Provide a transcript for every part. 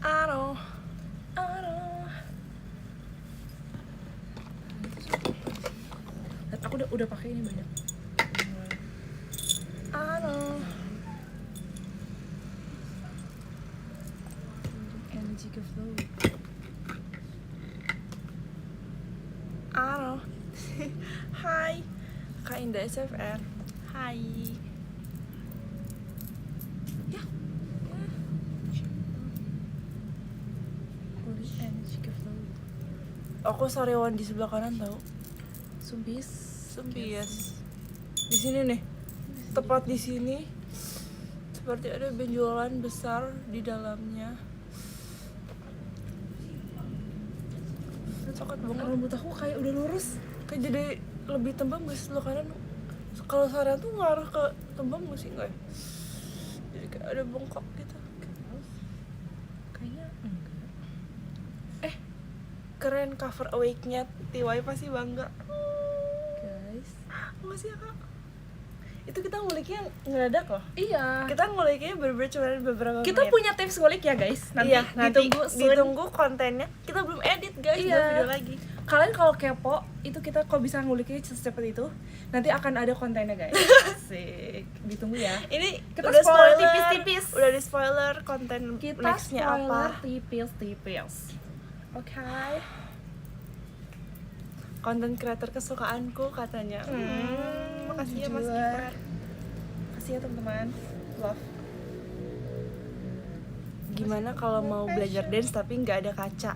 I know. Aku udah pakai ini banyak. I know. Energy ke flow. I know. Hai, Kak Indah SFR. Hai. Ya. Energy ke flow. Aku sariawan di sebelah kanan tau. Sumbis. Di sini nih. Tepat di sini. Seperti ada benjolan besar di dalamnya. Coklat banget. Rambut aku kayak udah lurus. Kayak jadi lebih tembam gak sih sebelah kanan? Kalau sarian tuh ngaruh ke tembam gak sih? Enggak ya? Jadi kayak ada bengkak gitu. Kayaknya enggak. Keren cover awake-nya TY pasti bangga. Guys. Makasih ya kak. Itu kita nguliknya ngedadak loh. Iya. Kita nguliknya bener-bener cuma beberapa Kita menit. punya tips ngulik ya guys. Nanti Iya, ditunggu soon. ditunggu kontennya. Kita belum edit guys, Iya. buat video lagi. Kalian kalau kepo, itu kita kok bisa nguliknya secepat itu. Nanti akan ada kontennya guys. Asik. Ditunggu ya. Ini Kita udah spoiler tipis-tipis. Udah di spoiler konten Kita nextnya spoiler apa? tipis-tipis. Oke. Konten kreator kesukaanku katanya. Makasih ya Mas jujur. Gifar. Kasih ya teman-teman. Love. Gimana kalau mau belajar dance tapi nggak ada kaca?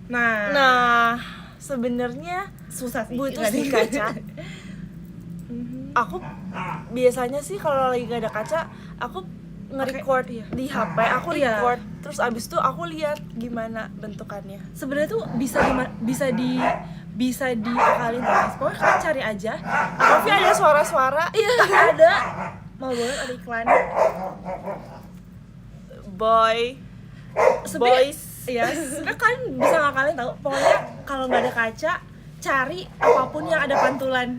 Nah, Sebenarnya susah sih. butuh sih kaca. Aku biasanya sih kalau lagi gak ada kaca, aku nge-record Iya. di HP, aku Iya. record. Terus abis itu aku lihat gimana bentukannya. Sebenarnya tuh bisa diakalin guys. Pokoknya kalian cari aja. Tapi ada suara-suara. Iya, ada. Mau banget ada iklan. Boys. Iya, sebenarnya kalian bisa ngakalin tau. Pokoknya kalau nggak ada kaca, cari apapun yang ada pantulan.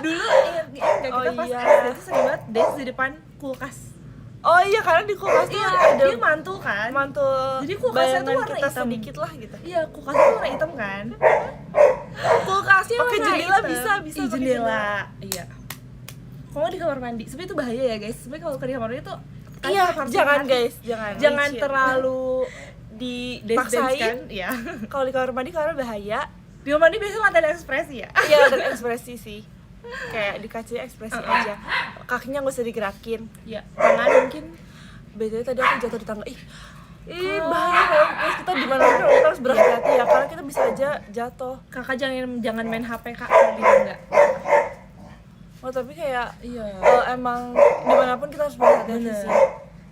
Dulu ingat nggak kita Oh pas iya. SD tuh sering banget dance di depan kulkas. Oh iya, karena di kulkas tuh Iya, ada dia mantul kan. mantul. Jadi kulkasnya tuh bayangan warna kita hitam. sedikit lah gitu. Iya, kulkasnya tuh warna hitam kan. Kulkasnya Pakai warna jendela hitam. bisa Ih, pakai jendela. Iya. Kalau di kamar mandi, sebenarnya itu bahaya ya guys. Sebenarnya kalau ke kamar mandi tuh Iya, harus jangan hati-hati. guys, Jangan licin. terlalu dance kan. dipaksain. Iya. Kalau di kamar mandi karena bahaya. Di kamar mandi biasanya latihan ekspresi ya. Iya, dan ekspresi sih. Kayak dikasih ekspresi aja. Kakinya nggak usah digerakin. Iya. Tangan mungkin. BTW tadi aku jatuh di tangga. Ih, bahaya loh. Terus kita di mana pun kita harus berhati-hati ya, karena kita bisa aja jatuh. Kakak jangan main HP kak kalau di tangga. Oh, tapi kayak Iya. emang dimanapun kita harus berhati-hati Bener. sih.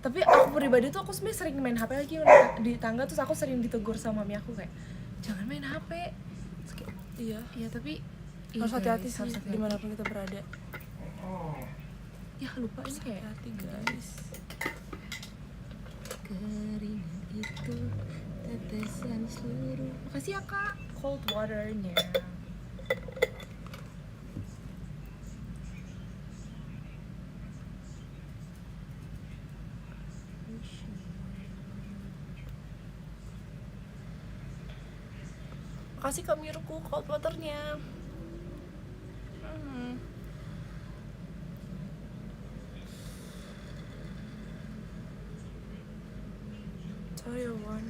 Tapi aku pribadi tuh aku sebenarnya sering main HP lagi di tangga, terus aku sering ditegur sama mami aku kayak jangan main HP. Terus kayak, Iya. iya tapi Harus iya, hati-hati guys, sih harus hati-hati. dimanapun kita berada. Ya lupa ini kayak Hati-hati guys. keringat itu tetesan seluruh. Makasih ya kak, cold waternya. Kasih Kak Miruku cold waternya. Sorry, Wan.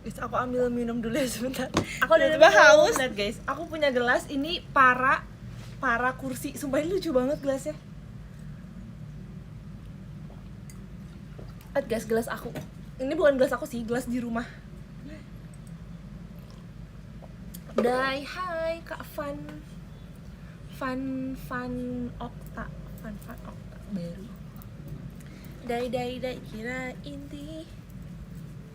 Guys, aku ambil minum dulu ya sebentar. Aku udah Tiba-tiba haus. Lihat guys, aku punya gelas ini para kursi. Sumpah ini lucu banget gelasnya. Lihat guys, gelas aku. Ini bukan gelas aku sih, gelas di rumah. Dai, hai Kak Fan Okta baru. Dai kira inti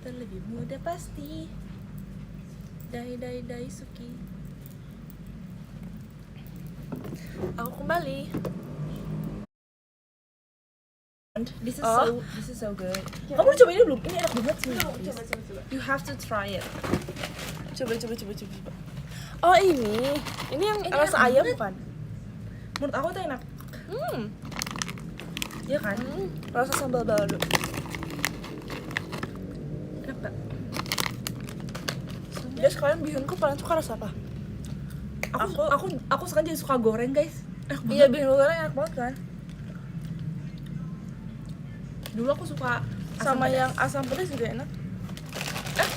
terlebih muda pasti. Dai Suki. Aku kembali. This is Oh. so good. Kamu udah coba ini belum? Ini enak banget sih. Coba. You have to try it. Coba. Oh ini yang Ini rasa enak ayam banget. bukan? Menurut aku tuh enak. Hmm. Iya kan? Rasa sambal balado. Enak gak? Guys, kalian bihunku paling suka rasa apa? Aku sekarang jadi suka goreng guys. Enak banget. Iya, bihun goreng enak banget kan? Dulu aku suka Sama pedas. yang asam pedas juga enak.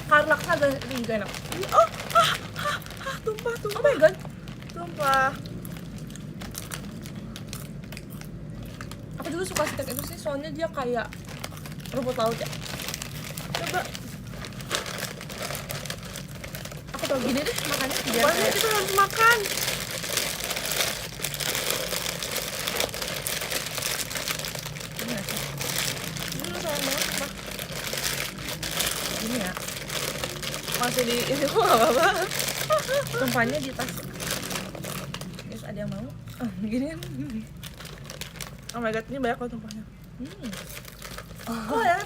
Karena ada itu juga enak. Oh, tumpah. Oh my god. Tumpah. Aku dulu suka steak itu sih, soalnya dia kayak rumput laut ya. Coba. Aku tau gini deh makannya biar Pokoknya kayak kita harus makan. gini gak sih? Ini sayang banget, sumpah. Gini ya. Masih di ini kok gak apa-apa. Tumpahnya di tas. Guys, ada yang mau? Gini kan. Oh my god, ini banyak banget tumpahnya. Oh ya,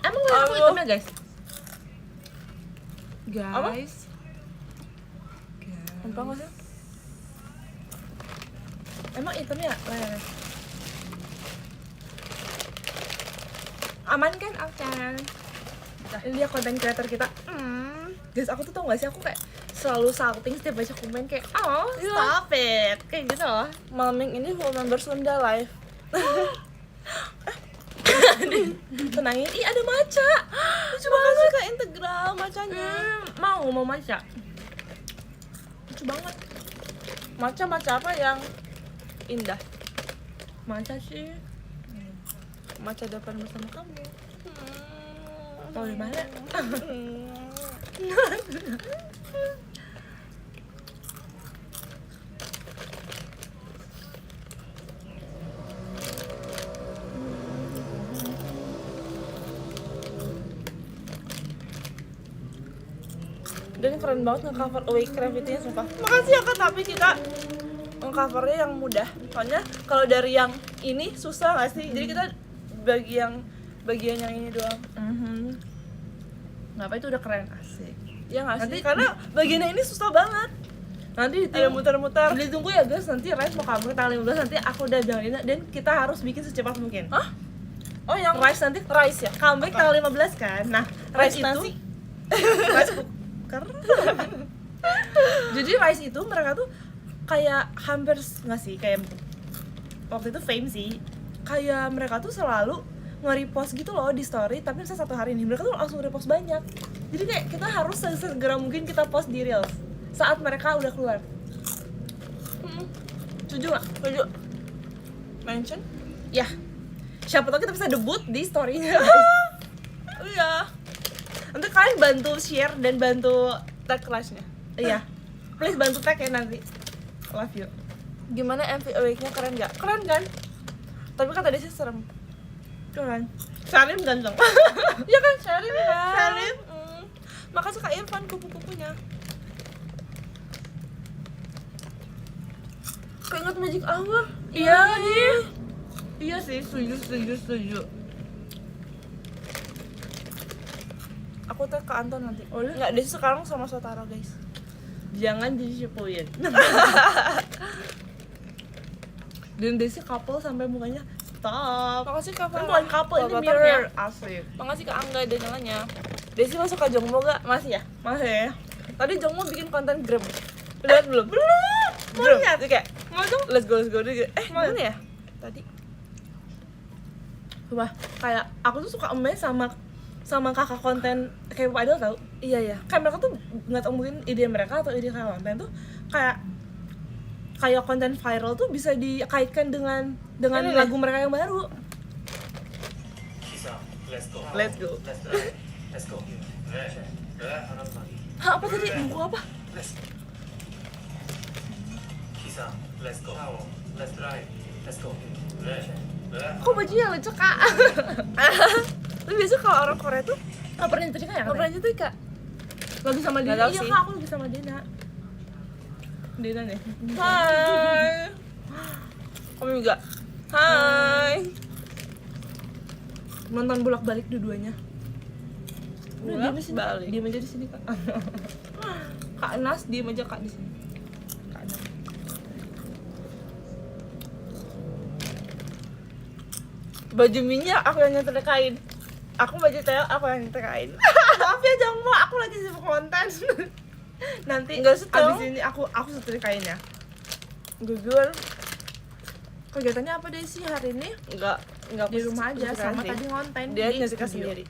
emang gak aku Aduh. hitamnya guys? Apa? Guys. Tumpah gak sih? Emang hitamnya layarnya? Aman kan, Alcan? Ini dia konten creator kita. Guys, aku tuh tau gak sih, aku kayak selalu salting setiap baca komen kayak oh, Iya. stop it. Kayak gitu loh. Maming ini full member Sunda live. Tenangin, ih ada maca. Lucu banget kayak integral macanya. Mau maca. Lucu banget. Maca apa yang indah? Maca sih. Maca depan bersama kamu. Tahu di mana? Dan keren banget nge-cover Awake Gravity-nya sumpah. Makasih ya Kak, tapi kita nge-covernya yang mudah. Soalnya kalau dari yang ini susah gak sih? Jadi kita bagian yang ini doang. Ngapa itu udah keren asik. Ya gak Nanti sih? Karena bagiannya ini susah banget. Nanti Ada muter-muter. ditunggu ya guys, nanti Rice mau cover tanggal 15, nanti aku udah bilang ini dan kita harus bikin secepat mungkin. Hah? Oh yang Rice nanti rice ya? comeback tanggal 15 kan. Nah, Rice Rice itu nasi? rice cooker. Jadi Rice itu mereka tuh kayak hampir nggak sih kayak waktu itu fame sih. Kayak mereka tuh selalu nge-repost gitu loh di story, tapi misalnya satu hari ini mereka tuh langsung repost banyak. Jadi kayak kita harus segera mungkin kita post di Reels saat mereka udah keluar. Setuju nggak? Setuju. Mention? Ya. Siapa tahu kita bisa debut di story-nya. Iya. Nanti kalian bantu share dan bantu Tag kelasnya. iya. Please bantu tag ya nanti. Love you. Gimana MV Awake-nya keren gak? Keren kan? Tapi kata dia sih serem. Keren. Salim ganteng. Iya kan, Syarim kan? Syarim. Makasih Kak Irfan kupu-kupunya. Keinget Magic Hour. Iya lagi. nih. Iya sih, setuju. Aku tag ke Anton nanti. Oh, lu? Enggak, dia sekarang sama Sotara guys. Jangan disipuin. Dan Desi couple sampai mukanya stop. Makasih Kak Kan Farah. bukan couple, ini Bapak-bapak mirror. ya. Asik. Makasih Kak Angga dan nyalanya. Desi masuk ke Jongmo gak? Masih ya? Masih ya? Tadi Jongmo bikin konten Grab. Udah liat belum? Belum. Mau Grab. lihat? Dia kayak, Mau dong? let's go. Dia kayak, Mau gimana ya? Tadi. Wah, kayak aku tuh suka amazed sama kakak konten kayak Idol tau. Iya. Kayak mereka tuh nggak tau mungkin ide mereka atau ide kakak konten tuh kayak konten viral tuh bisa dikaitkan dengan Ini lagu mereka yang baru. Kisa, let's go. Let's go. Let's drive. Let's go. 하나만. Hah, apa tadi? Buku apa? Let's. Kisa, let's go. Let's drive. Let's go. Kok bajunya lucu kak? Tapi biasa kalau orang Korea tuh Nggak pernah nyetrika ya nggak pernah nyetrika. lagi sama Nggak Dina. tahu Iya sih. kak, aku lagi sama Dina. Dina nih. Hai. Kamu juga. Hai. Nonton bolak-balik dua-duanya. Udah, Bolak diam di sini. balik. Diam aja di sini kak. Kak Nas diem aja Kak di sini. Kak Nas. Baju minyak aku yang nyetrikain. Aku baju Theo aku yang nyetrikain. Maaf ya Jongmo, aku lagi sibuk konten. Nanti Enggak sih, Tong. abis ini aku setrikain ya. Gugur. Kegiatannya apa deh sih hari ini? Enggak Di rumah aja kesukaan sama sih. tadi ngonten Dia di nyetrika studio. sendiri.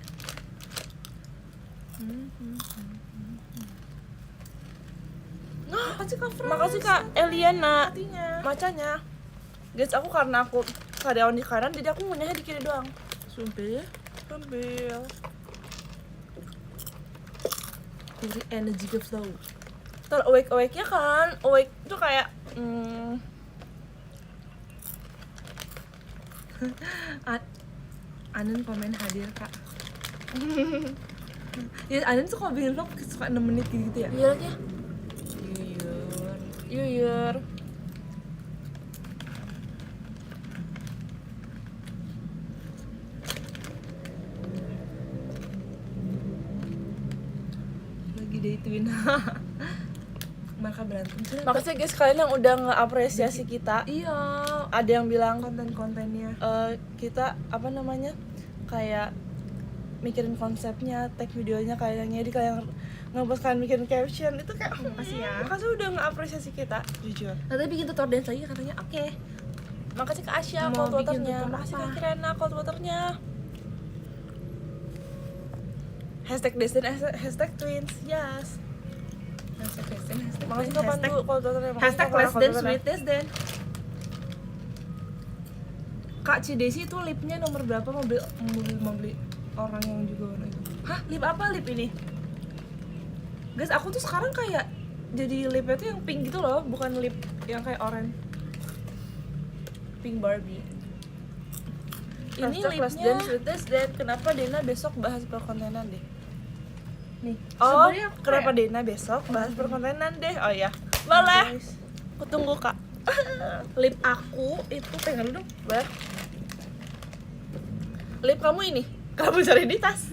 Makasih Kak Fran. Makasih Kak Eliana. Artinya. Macanya. Guys, aku karena aku karyawan di kanan jadi aku punyanya di kiri doang. Sumpil ya. Ambil. Dari energy ke flow. Ntar awake-nya kan, awake tuh kayak Anen komen hadir Kak. Ya Anen tuh kalau bikin vlog suka 6 menit gitu ya. iya lagi ya. Yuyur. Yuyur. Lagi datein. Mereka berantem sih. Makasih guys kalian yang udah ngeapresiasi kita. Iya. Ada yang bilang Konten-kontennya. kita apa namanya kayak mikirin konsepnya, tag videonya kalian ngedit, kalian ngepost, kalian bikin caption itu kayak Makasih ya. makasih udah ngeapresiasi kita jujur. Nanti bikin tutorial dance lagi katanya oke. Makasih Kak Asya Mau cold bikin waternya, tutorial makasih apa? Kak Kirana cold waternya. Hashtag Destin, hashtag twins, yes. Makasih Kak Pandu cold waternya. makasih Hashtag Kak Farah less cold than waternya. sweetest dan Kak Cidesi itu lipnya nomor berapa mau beli orang yang juga warna itu? Hah? Lip apa lip ini? Guys, aku tuh sekarang kayak jadi lipnya tuh yang pink gitu loh, bukan lip yang kayak orange. Pink Barbie. Ini Hashtag less than lipnya sweetest dan kenapa Dena besok bahas perkontenan deh? nih. Oh, Sebenarnya aku kenapa kayak- Dena besok bahas perkontenan deh? Oh ya, boleh. Guys, Aku tunggu Kak. lip aku itu pegang dulu dong. Boleh. Lip kamu ini, kamu cari di tas.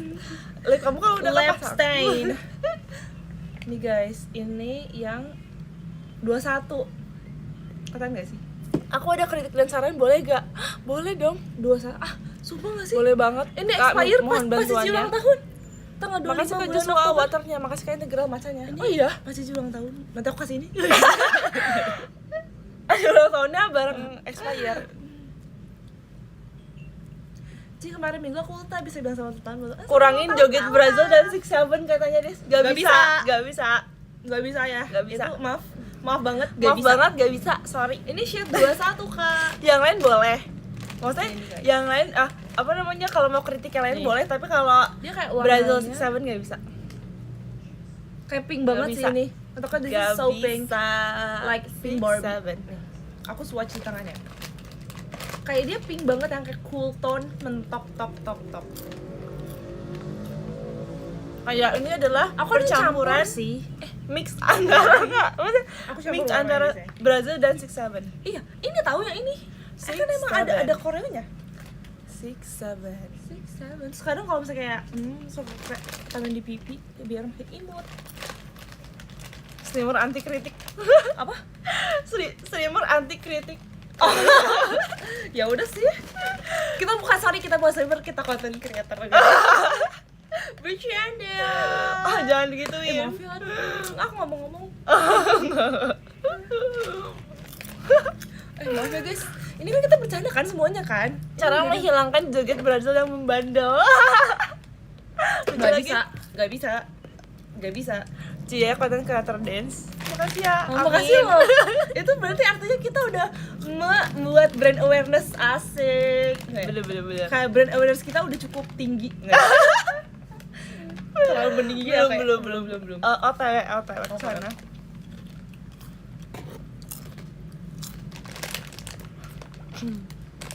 Lip kamu kan udah Lip kepasang. stain. Nih guys, ini yang 21. Katakan gak sih? Aku ada kritik dan saran, boleh gak? Boleh dong. 21. Ah, sumpah gak sih? Boleh banget. Ini Kak, expired mohon pas masih bantuannya. ulang tahun. Tanggal 25 Makasih Kak bulan Joshua Oktober. waternya, makasih Kak integral macanya. Ini Oh iya, masih ulang tahun. Nanti aku kasih ini. ulang tahunnya bareng expire. Ci kemarin minggu aku tak bisa bilang sama Tutan. Kurangin joget Brazil dan 6-7 katanya Des. Gak Gak bisa, bisa. gak bisa. Nggak bisa ya. Nggak bisa. Itu maaf banget gak Maaf bisa. banget gak bisa, sorry. Ini shade 21 Kak. Yang lain boleh. Maksudnya Ini, guys. yang lain apa namanya kalau mau kritik yang lain Nih. boleh, tapi kalau Dia kayak Brazil warnanya 6-7 gak bisa. kayak pink banget Gak sih bisa. ini. Atau kan this Gak is so pink. bisa. Like pink Barbie. 6-7. Nih, aku swatch di tangannya. Kayak dia pink banget yang kayak cool tone, mentok top. Kayak ini adalah Aku ada percampuran campur sih. mix antara maksudnya Aku campur mix warna antara ini sih. Brazil dan 6-7. Iya, ini tahu yang ini. Six, Kan emang seven. ada koreonya. 6-7. 6, 7. Sekarang kalau misalnya kayak suka kayak tangan di pipi ya biar makin imut. Streamer anti kritik. Apa? Streamer anti kritik. Ya udah sih. Kita bukan streamer, kita content creator. Bercanda. Jangan digituin. Maaf ya, aduh. Aku ngomong-ngomong. Maaf ya guys. Ini kan kita bercanda kan semuanya kan? Cara Ini menghilangkan joget Brazil yang membandel. Gak bisa. Cie, konten creator dance. Makasih ya. Makasih Amin. loh. Itu berarti artinya kita udah membuat brand awareness asik. Bener. Kayak brand awareness kita udah cukup tinggi. Terlalu meninggi ya kayak. Belum. OTW ke sana.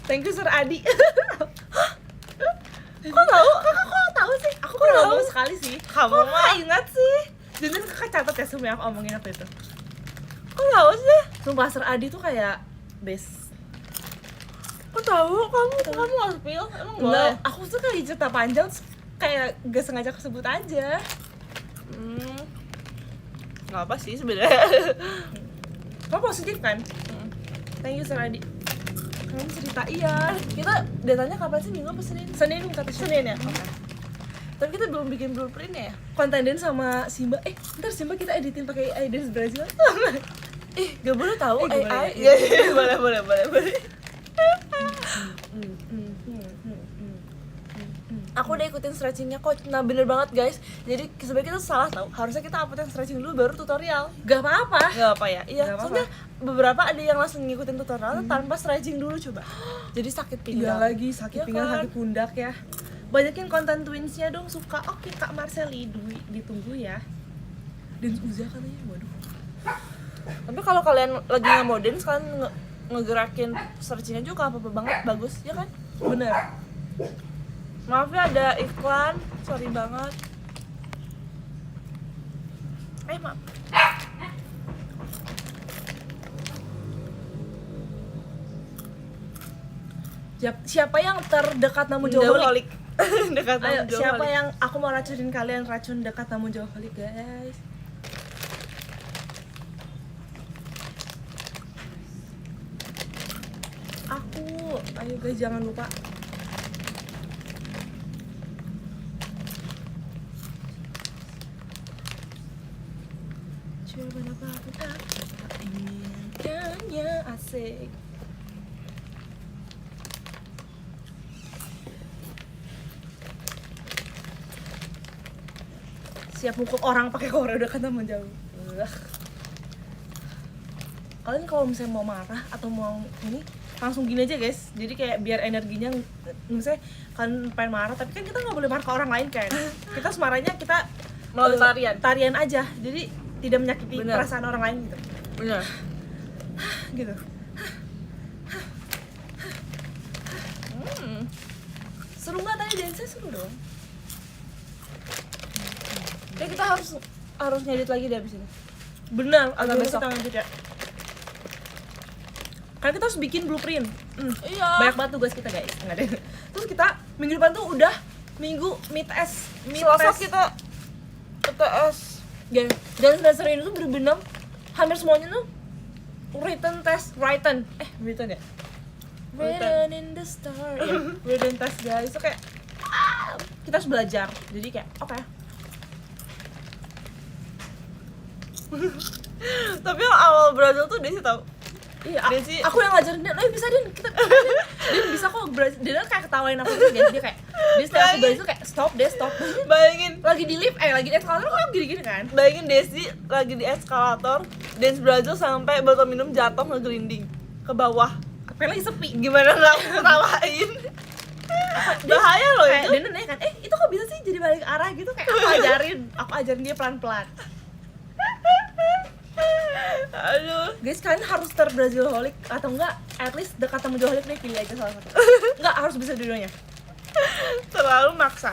Thank you Sir Adi. Kok tahu? Kakak kok tahu sih? Aku Kok pernah tahu? ngomong sekali sih. Kamu Kok mah. nggak ingat sih? Dan kakak catat ya semua yang aku omongin waktu itu. Kok tahu sih? Sumpah Sir Adi tuh kayak best. Kok tahu? Kamu nggak spill? Emang boleh? Enggak, aku tuh kayak cerita panjang terus kayak gak sengaja kesebut aja. Nggak apa sih sebenarnya. Kamu positif kan? Thank you Saradi. Kamu cerita iya. Kita datanya kapan sih, Minggu apa Senin? Senin kata Senin ya? Oke. Tapi kita belum bikin blueprintnya ya? Kontenden sama Simba. Ntar Simba kita editin pakai AI dance Brazil. Gak boleh tahu Gak boleh, AI. ya. Boleh. Aku udah ikutin stretchingnya kok. Nah bener banget guys. Jadi sebenarnya kita salah tahu. Harusnya kita upload yang stretching dulu baru tutorial. Gak apa-apa. Gak apa ya? Iya. Gak apa-apa. Soalnya beberapa ada yang langsung ngikutin tutorial tanpa stretching dulu coba. Jadi sakit Iya pinggang. lagi sakit Iya pinggang, kan? sakit pundak ya. Banyakin konten twinsnya dong, suka. Oke Kak Marceli, ditunggu ya. Dan Uza katanya, waduh. Tapi kalau kalian lagi nggak mau dance, kalian ngegerakin stretchingnya juga apa banget, bagus ya kan? Bener. Maaf ya ada iklan, sorry banget. Maaf. Siapa yang terdekat namun jauh holik? Dekat Ayo, jauh siapa holik. yang aku mau racunin kalian racun dekat namun jauh holik, guys? Aku, ayo guys jangan lupa. Coba apapun aku inginkannya asik. Siap mukul orang pakai koreo udah kata menjauh. Kalian kalau misalnya mau marah atau mau ini langsung gini aja guys. Jadi kayak biar energinya misalnya kalian pengen marah tapi kan kita nggak boleh marah ke orang lain kan. Kita semarahnya kita Melalui tarian. tarian aja. Jadi tidak menyakiti Bener. perasaan orang lain gitu. Bener. Gitu. Seru nggak tadi dance seru dong. Kayak kita harus ngedit lagi deh abis ini. Benar, Agak agak besok. kita lanjut ya. Karena kita harus bikin blueprint. Iya. Banyak banget tugas kita guys. Nggak ada. Terus kita minggu depan tuh udah minggu meet test. Selasa kita ETS. Ya, dan semester ini tuh bener-bener hampir semuanya tuh written test, written ya? Written in the star. Ya, written test guys. Itu kayak kita harus belajar. Jadi kayak oke. Tapi yang awal Brazil tuh Desi tau. Iya, Desi- aku yang ngajarin dia, bisa Din, dia bisa kok Brazil. Dia kayak ketawain aku gitu, guys. Dia kayak, dia setiap aku Brazil kayak stop. Bayangin Lagi di lift, lagi di eskalator kok gini-gini kan? Bayangin Desi lagi di eskalator, dance Brazil sampai botol minum jatuh ngegelinding ke bawah. Kayak lagi sepi. Gimana nggak aku ketawain? Bahaya loh Kayak itu. dia nanya kan, itu kok bisa sih jadi balik arah gitu? Kayak aku ajarin dia pelan-pelan. Aduh. Guys, kalian harus ter-Brazilholic atau enggak at least dekat sama Joholic deh, pilih aja salah satu. Enggak harus bisa dua-duanya. Terlalu maksa.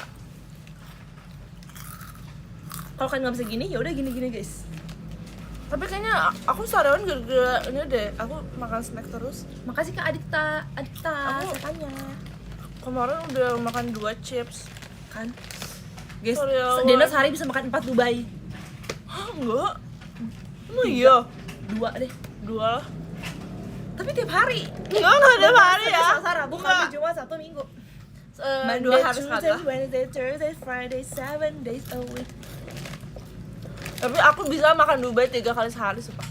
Kalau kalian nggak bisa gini, ya udah gini-gini guys. Tapi kayaknya aku sarapan gara-gara ini deh. Aku makan snack terus. Makasih Kak Adikta, Aku- setannya. Kemarin udah makan 2 chips. Kan? Guys, Sorry, ya, Dena Wan. sehari bisa makan 4 Dubai. Hah, enggak? Emang iya? 2 deh. 2 lah. Tapi tiap hari. Enggak ada hari ya. Selasa, Rabu, Enggak. Kamis, Jumat, Sabtu, Minggu. 2 hari sekali Tuesday, lah. Wednesday, Thursday, Friday, 7 days a week. Tapi aku bisa makan Dubai 3 kali sehari sumpah.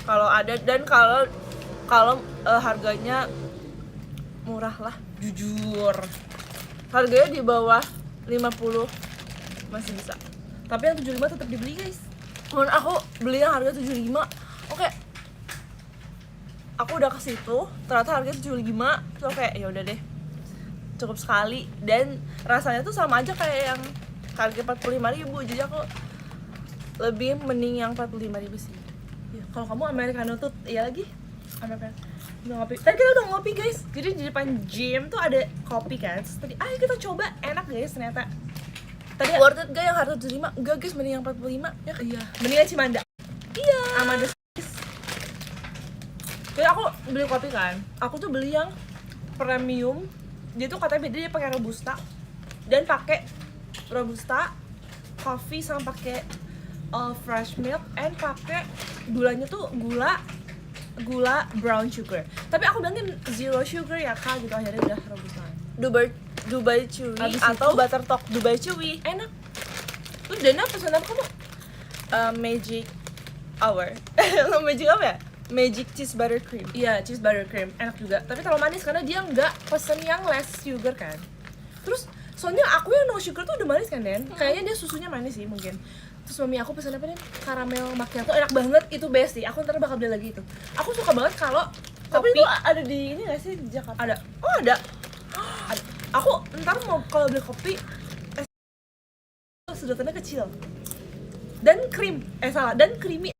Kalau ada dan kalau harganya murah lah. Jujur. Harganya di bawah 50 masih bisa. Tapi yang 75 tetap dibeli guys. Cuman aku beli yang harga 75. Oke. Aku udah ke situ, ternyata harganya 75. Terus kayak ya udah deh. Cukup sekali dan rasanya tuh sama aja kayak yang harga 45.000. Jadi aku lebih mending yang 45.000 sih. Ya, kalau kamu americano tuh ya lagi americano. Udah ngopi. Tadi kita udah ngopi guys. Jadi di depan gym tuh ada kopi kan. Terus tadi ayo kita coba, enak guys ternyata. Tadi Worth it gak yang harga 75? Enggak guys, mending yang 45 ya kan? iya, mendingan Cimanda. Iya. Amanda. Jadi aku beli kopi kan. Aku tuh beli yang premium. Dia tuh katanya beda, dia pakai robusta dan pakai robusta, coffee sama pakai fresh milk and pakai gulanya tuh gula brown sugar. Tapi aku bilangin zero sugar ya kak gitu, akhirnya udah rebus lagi. Dubai Chewy Abis atau itu- Butter Talk Dubai Chewy. Enak. Tuh Dana pesan apa kamu? Magic Hour. Magic apa ya? Magic Cheese Butter Cream. Iya, cheese butter cream, enak juga. Tapi terlalu manis karena dia nggak pesen yang less sugar kan. Terus soalnya aku yang no sugar tuh udah manis kan Den? Kayaknya dia susunya manis sih mungkin. Terus mami aku pesen apa Den? Caramel macchiato, enak banget, itu best sih. Aku ntar bakal beli lagi itu. Aku suka banget kalau Tapi kopi itu ada di ini nggak sih di Jakarta? ada. Oh ada. Ada. Aku ntar mau kalau beli kopi sedotannya kecil dan creamy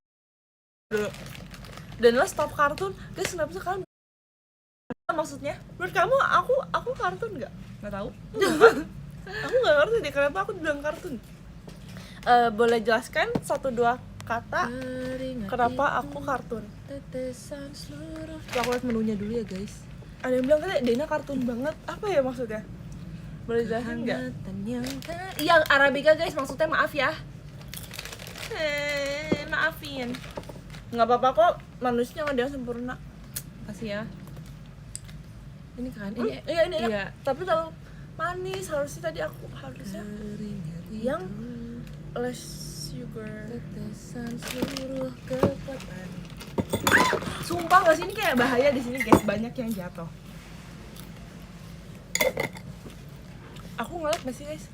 Dulu. Dan lo stop kartun. Guys, kenapa sih kalian? maksudnya Menurut kamu aku kartun nggak? nggak tahu. Aku nggak ngerti deh kenapa aku bilang kartun. Boleh jelaskan 1-2 kata kenapa aku kartun? Coba aku lihat menunya dulu ya guys. Ada yang bilang katanya Dena kartun banget. Apa ya maksudnya? Boleh jelasin nggak? Iya Arabica guys, maksudnya maaf ya. Maafin. Nggak apa-apa kok, manusia nggak ada yang sempurna. Kasih ya. Ini kan Iya ini enak. Iya. Tapi kalau manis harusnya tadi aku harusnya yang less sugar. tetesan seluruh kekuatan. Sumpah gak sih ini kayak bahaya di sini guys, banyak yang jatuh. Aku ngeliat nggak sih guys?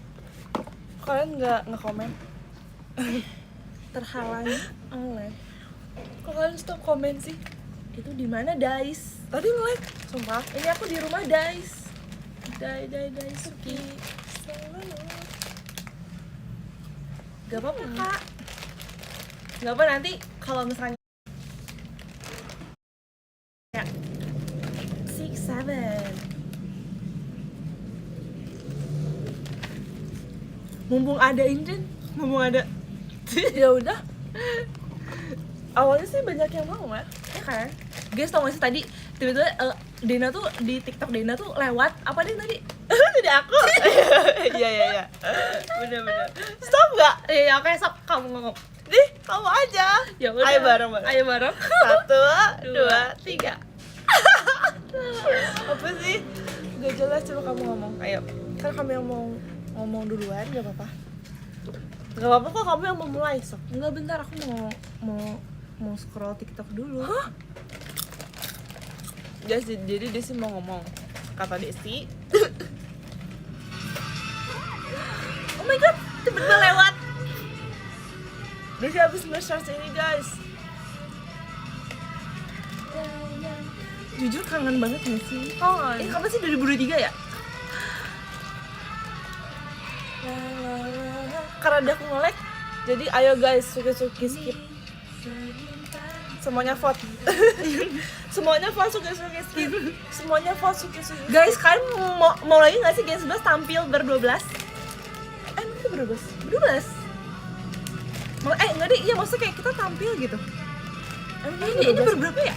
Kalian nggak komen? Terhalangi Oleh. Kok kalian stop komen sih? itu di mana guys? Tadi nge-like, sumpah. Ini aku di rumah guys. Dai suki. Gak apa-apa kak. Gak apa nanti kalau misalnya ya 6, 7 mumpung ada Indren, mumpung ada Ya udah. Awalnya sih banyak yang mau ya. ya kan. Guys tau gak sih tadi tiba-tiba Dena tuh di TikTok Dena tuh lewat apa dia tadi? Jadi aku. Iya. Bener. Stop nggak? Ya oke sok kamu ngomong. Nih, kamu aja. Ya udah. Ayo bareng. Ayo bareng. 1, 2, 3. Apa sih? Gak jelas, coba kamu ngomong. Ayo. Kan kamu yang mau ngomong duluan, gak apa-apa. Gak apa-apa kok kamu yang memulai, sok. Enggak bentar aku mau scroll TikTok dulu. Jadi Desi mau ngomong. Kata Desi. Oh my god, tiba-tiba lewat. Desi habis nge-search ini guys. Jujur kangen banget gak sih? Kangen. Ini kapan sih 2023 ya? Karena dia aku nge-like, jadi ayo guys, suki-suki skip. Semuanya vote. Semuanya vote suki-suki skip. Semuanya vote suki-suki. Guys, kalian mau lagi gak sih Gen 11 tampil ber-12? Emang itu berapa? 12? Enggak deh, iya maksudnya kayak kita tampil gitu. Emang Ini berberapa ya?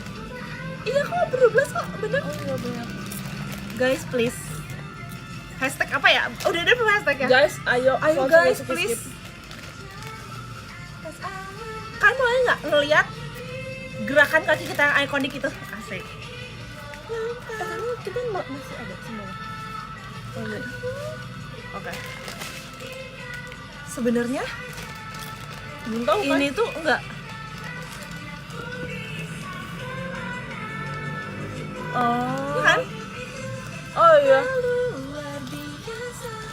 Iya kok ber-12 kok, bener. Oh, enggak banyak. Guys, please. Hashtag apa ya? Udah ada belum hashtag ya? Guys, ayo vote guys, suki-suki please. skip. Kalian mau nggak ngelihat gerakan kaki kita yang ikonik itu? Asik. Tapi kita masih ada semua. Oh, iya. Oke. Sebenarnya Belum tahu kan? ini tuh enggak. Oh. Kan? Oh iya.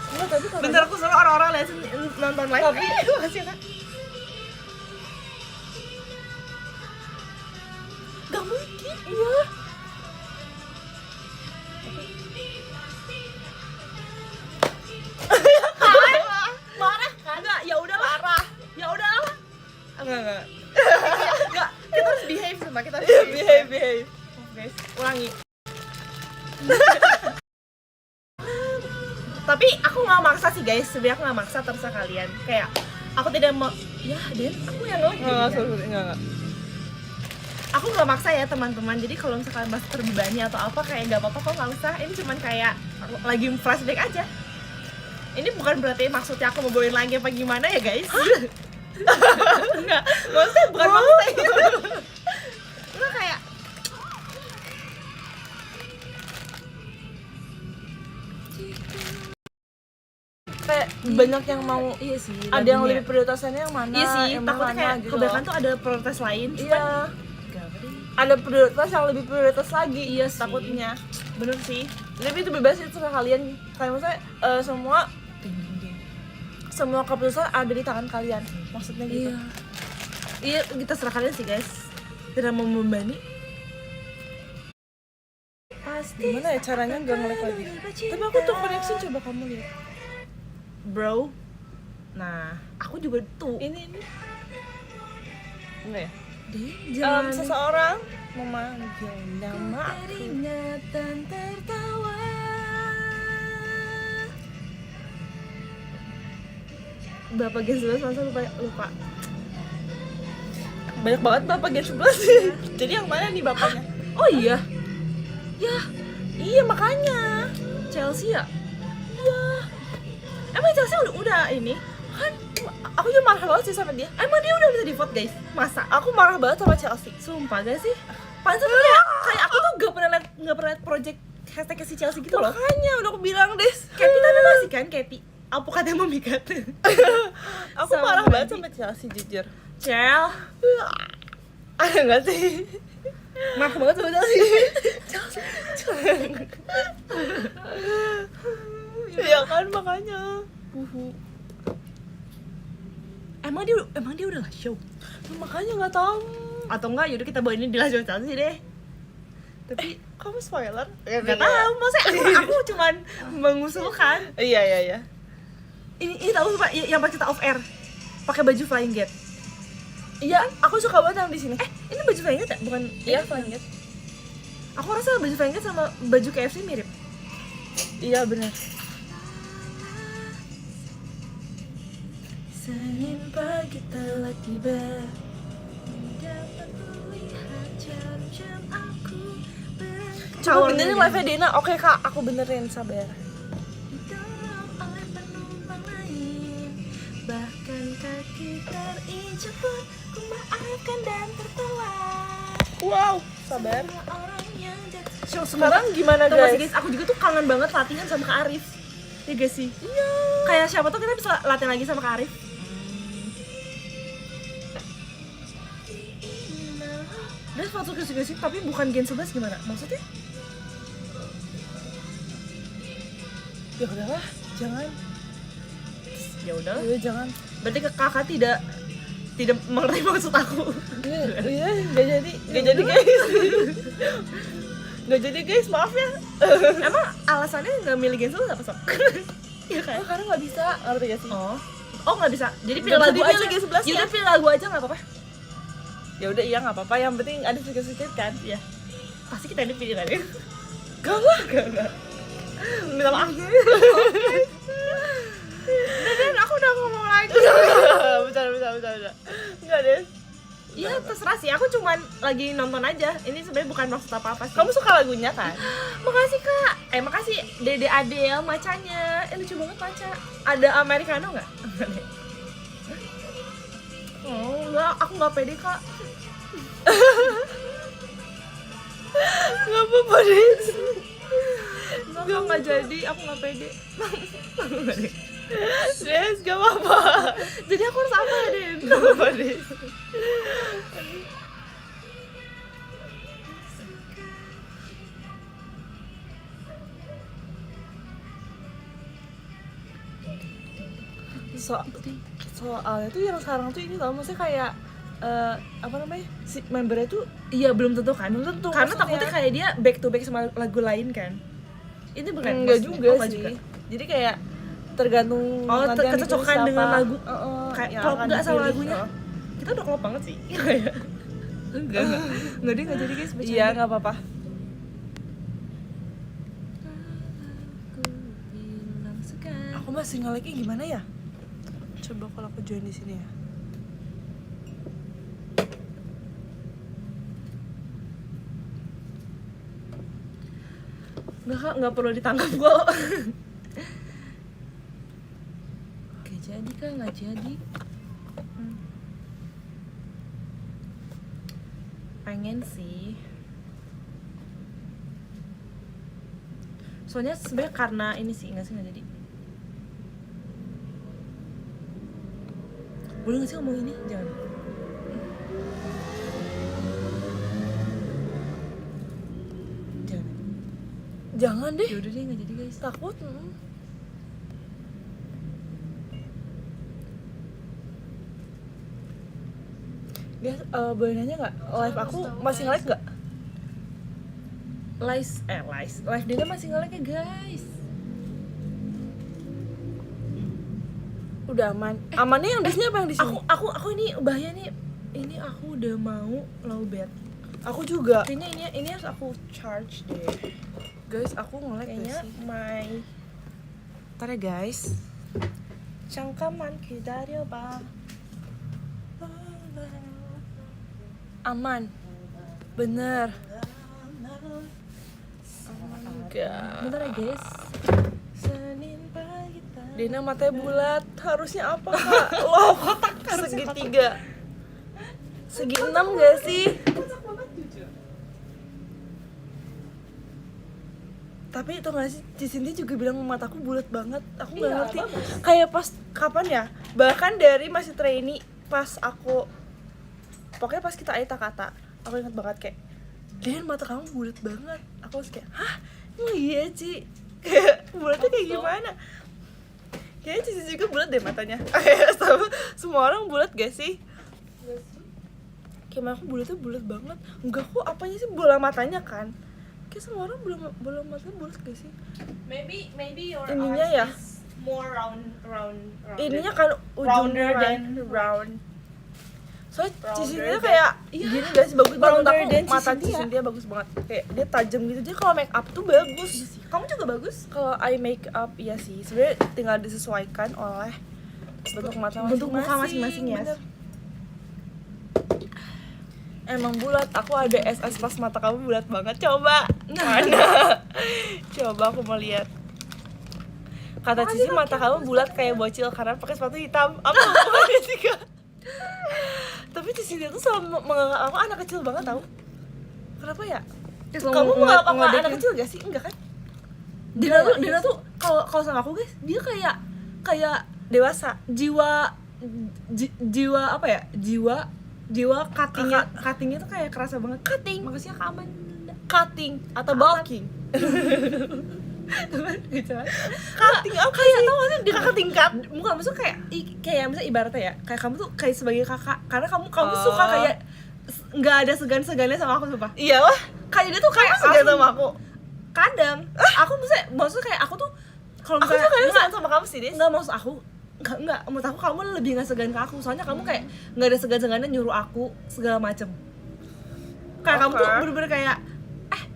Enggak, tapi katanya- Bentar aku suruh orang-orang lihat nonton live. Tapi- Makasih ya, Kak. Gak mungkin. Iya. Marah kan? Enggak, ya udah marah. Ya udah. Enggak. Enggak, kita harus behave sama kita harus Behave. guys, ulangi. Tapi aku nggak maksa sih guys, sebenarnya aku nggak maksa, terserah kalian. Kayak aku tidak mau, ya Den, aku yang ngelek. Enggak. Aku nggak maksa ya teman-teman. Jadi kalau misalkan masih terbebani atau apa kayak nggak apa-apa kok, nggak usah. Ini cuman kayak lagi flashback aja. Ini bukan berarti maksudnya aku mau bawain lagi apa gimana ya guys. Enggak, maksudnya bukan maksudnya. Enggak kayak kayak banyak yang mau, iya sih. ada yang lagunya. lebih prioritasannya yang mana, Iya sih, yang takutnya mana kayak gitu kebanyakan loh. tuh ada prioritas lain. Iya, Gak apa deh. ada prioritas yang lebih prioritas lagi. Iya sih. Takutnya. Bener sih. Tapi itu bebas, itu terserah kalian. Kayak maksudnya semua keputusan ada di tangan kalian. Maksudnya gitu. Iya. Iya, kita serah kalian sih guys. Tidak mau membebani. Pasti. Gimana ya caranya nggak nge-lag lagi? Tapi aku tuh koneksi, coba kamu lihat. Bro. Nah, aku juga tuh. Ini. Enggak ya? Jangan Seseorang memanggil nama aku. ingatan tertawa. Bapak Gen 11 masa lupa. Banyak banget bapak Gen 11. Jadi yang mana nih bapaknya? Oh iya. Ya, Iya makanya. Chelsea ya? Iya. Emang Chelsea udah ini? Kan aku juga marah banget sih sama dia. Emang dia udah bisa di vote guys? Masa? Aku marah banget sama Chelsea. Sumpah gak sih? Pantes kayak aku tuh gak pernah liat project hashtag si Chelsea gitu loh. Makanya udah aku bilang deh. Katy tadi masih kan Katy. Apa katanya mami kata? Aku Sama marah banget Mandy. sama Chelsea jujur. Cel. Ada nggak sih? Marah banget sama Chelsea. Iya kan makanya. Emang dia udah nggak show? Makanya nggak tahu. Atau enggak? Yaudah kita bawa ini di Last Chelsea deh. Tapi Kamu spoiler? nggak tahu. Maksudnya aku cuman mengusulkan. Iya. Ini tahu pak yang pas kita off air pakai baju Flying Gate. Iya, aku suka banget yang di sini. Ini baju Flying Gate ya? Bukan? Iya, Flying. Aku rasa baju Flying Gate sama baju KFC mirip. Iya benar. Senin pagi telah tiba. Dapat melihat jam-jam aku Coba benerin live-nya Dina. Oke kak, aku benerin, sabar. didorong oleh penumpang lain. Bahkan kaki terinjak pun ku maafkan dan tertawa. Wow, sabar. Semua orang yang jatuh. Sekarang gimana Tau gak sih guys? guys, aku juga tuh kangen banget latihan sama Kak Arif. Iya gak sih? Iya. Kayak siapa tuh kita bisa latihan lagi sama Kak Arif. Dan sepatu gresik-gresik tapi bukan Gen 11 gimana? Maksudnya? Ya udahlah, jangan. Ya udah. Iya, jangan. Berarti kakak tidak mengerti maksud aku. Iya, nggak jadi guys. Nggak jadi guys, maaf ya. Emang alasannya nggak milih Gen 11 apa sok? Iya kan? Karena nggak bisa, ngerti gak sih? Oh nggak bisa. Jadi pilih Nggak lagu bisa aja. dipilih Gen 11 Ya udah ya? pilih lagu aja nggak apa-apa. Ya udah iya nggak apa-apa, yang penting ada sedikit-sedikit kan. Iya. Pasti kita ini pilih kan ya. Gak. Minta maaf. Dan aku udah ngomong lagi. Bercanda. Enggak deh. Iya terserah sih. Aku cuman lagi nonton aja. Ini sebenarnya bukan maksud apa-apa sih. Kamu suka lagunya kan? Makasih kak. Makasih Dede Adele macanya. Lucu banget maca. Ada americano nggak? Oh enggak, aku nggak pede kak. Gak apa-apa deh. Nggak jadi, aku nggak pede. Des, gak apa-apa. Jadi aku harus apa ya Den? Gak apa-apa deh. Soalnya tuh yang sekarang tuh ini tau, maksudnya kayak apa namanya, si membernya tuh Iya belum tentu kan? Belum tentu, Karena maksudnya. takutnya kayak dia back to back sama lagu lain kan? Ini bukan? enggak maksudnya? juga Oh, nggak sih. juga. Jadi kayak tergantung Oh, nanti yang kecocokan dipilih dengan siapa. lagu. Kayak Kayak klop nggak sama lagunya? Heeh. Kita udah klop banget sih. Enggak. Enggak deh, enggak jadi guys. bercanda. Iya, nggak apa-apa. Aku masih nge-like-nya gimana ya? Coba kalau aku join di sini ya. Enggak kak, enggak perlu ditangkap kok. Gak jadi kak, nggak jadi. Pengen sih. Soalnya sebenarnya karena ini sih nggak jadi. Boleh nggak sih ngomong ini? Jangan. Jangan. Jangan deh, Ya udah deh nggak jadi guys. takut. Guys, boleh nanya nggak, live aku masih nge-lag nggak? Live dia masih nge-lag ya guys. Udah aman. Amannya yang di sini apa yang di sini? Aku ini bahaya nih. Ini aku udah mau low bat. Aku juga. Kayaknya ini harus aku charge deh. Guys, aku nge-lag Kayaknya sih. Ntar ya guys. Cangkaman 기다려봐. Aman. Bener. Enggak. Bentar ya guys. Senin pagi tadi. Dina matanya bulat. Harusnya apa kak? Wow, kotak segitiga. Segi 6 gak sih? Tapi itu gak sih, Cindy juga bilang mataku bulat banget. Aku gak Iya, ngerti. bagus. Kayak pas kapan ya? Bahkan dari masih trainee, pas aku pokoknya pas kita Aita kata, aku ingat banget kayak, Din, mata kamu bulat banget. Aku harus kayak, hah? Emang iya, Ci? Kayak bulatnya kayak gimana? Kayaknya Cici juga bulat deh matanya. Sama semua orang bulat gak sih? Kayak aku bulatnya bulat banget. Enggak kok, apanya sih bola matanya kan? Kayak semua orang bola matanya bulat gak sih? Maybe your Ininya eyes ya? is more round. Ininya kan Rounder ujungnya than round. Soalnya Rounder Cicintia than- kayak gini gak sih, bagus banget. Rounder Menurut than aku mata Cicintia. Cicintia bagus banget. Kayak dia tajam gitu. Dia kalau make up tuh bagus. Kamu juga bagus. Kalau eye make up iya sih. Sebenarnya tinggal disesuaikan oleh bentuk mata masing-masing. Bentuk muka masing-masing ya. Bener. Emang bulat. Aku ada SS pas mata kamu bulat banget. Coba. Mana? Coba aku mau lihat. Kata Cici mata kamu bulat kayak bocil karena pakai sepatu hitam. Apa hubungannya sih kak? Tapi Cici dia tuh selalu menganggap aku anak kecil banget tau. Kenapa ya? Kamu menganggap aku anak kecil gak sih? Enggak kan? Dina tuh kalau sama aku guys, dia kayak Dewasa. jiwa apa ya? Jiwa cuttingnya tuh kayak kerasa banget. Cutting. Makasih ya Kak Aman. Cutting atau bulking. Gitu kan. Cutting apa kayak tau gak sih? Dia kakak tingkat. Bukan, maksudnya kayak misalnya ibaratnya ya, kayak kamu tuh kayak sebagai kakak, karena kamu Oh. suka kayak nggak ada segan-segannya sama aku sumpah. Iyalah. Kayak dia tuh kayak Segan langsung- sama aku. kadang aku maksudnya kayak aku tuh kalau Aku misalnya tuh kadang nggak- sayang sama kamu sih, Des. Enggak, maksud aku enggak, menurut aku kamu lebih nggak segan ke aku, soalnya kamu kayak nggak ada segan-segannya nyuruh aku segala macem. Kayak kamu tuh Oke. bener-bener kayak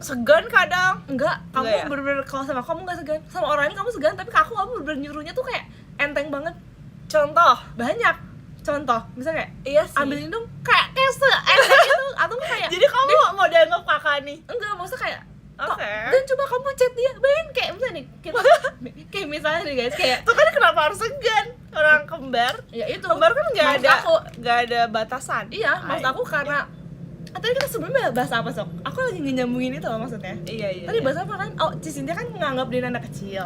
Segan kadang. enggak, kamu Enggak ya? bener-bener kalau sama aku kamu nggak segan, sama orang lain kamu segan, tapi ke aku kamu bener-bener nyuruhnya tuh kayak enteng banget. Contoh. Banyak contoh, misalnya kayak Iya sih. ambil ini dong, kayak enteng gitu, atau nggak kayak Jadi kamu mau dianggap kakak nih? enggak, maksudnya kayak Oke. dan coba kamu chat dia, bayangin kayak misalnya nih kayak misalnya nih guys, kayak Itu kan kenapa harus segan? Orang kembar. ya itu Kembar kan maksud aku, nggak ada batasan. iya, maksud aku karena tadi kita sebelumnya bahas apa sok? Aku lagi nyambungin itu loh maksudnya. Iya. Tadi bahas apa kan? Oh, Cicintia kan nganggap dia anak kecil,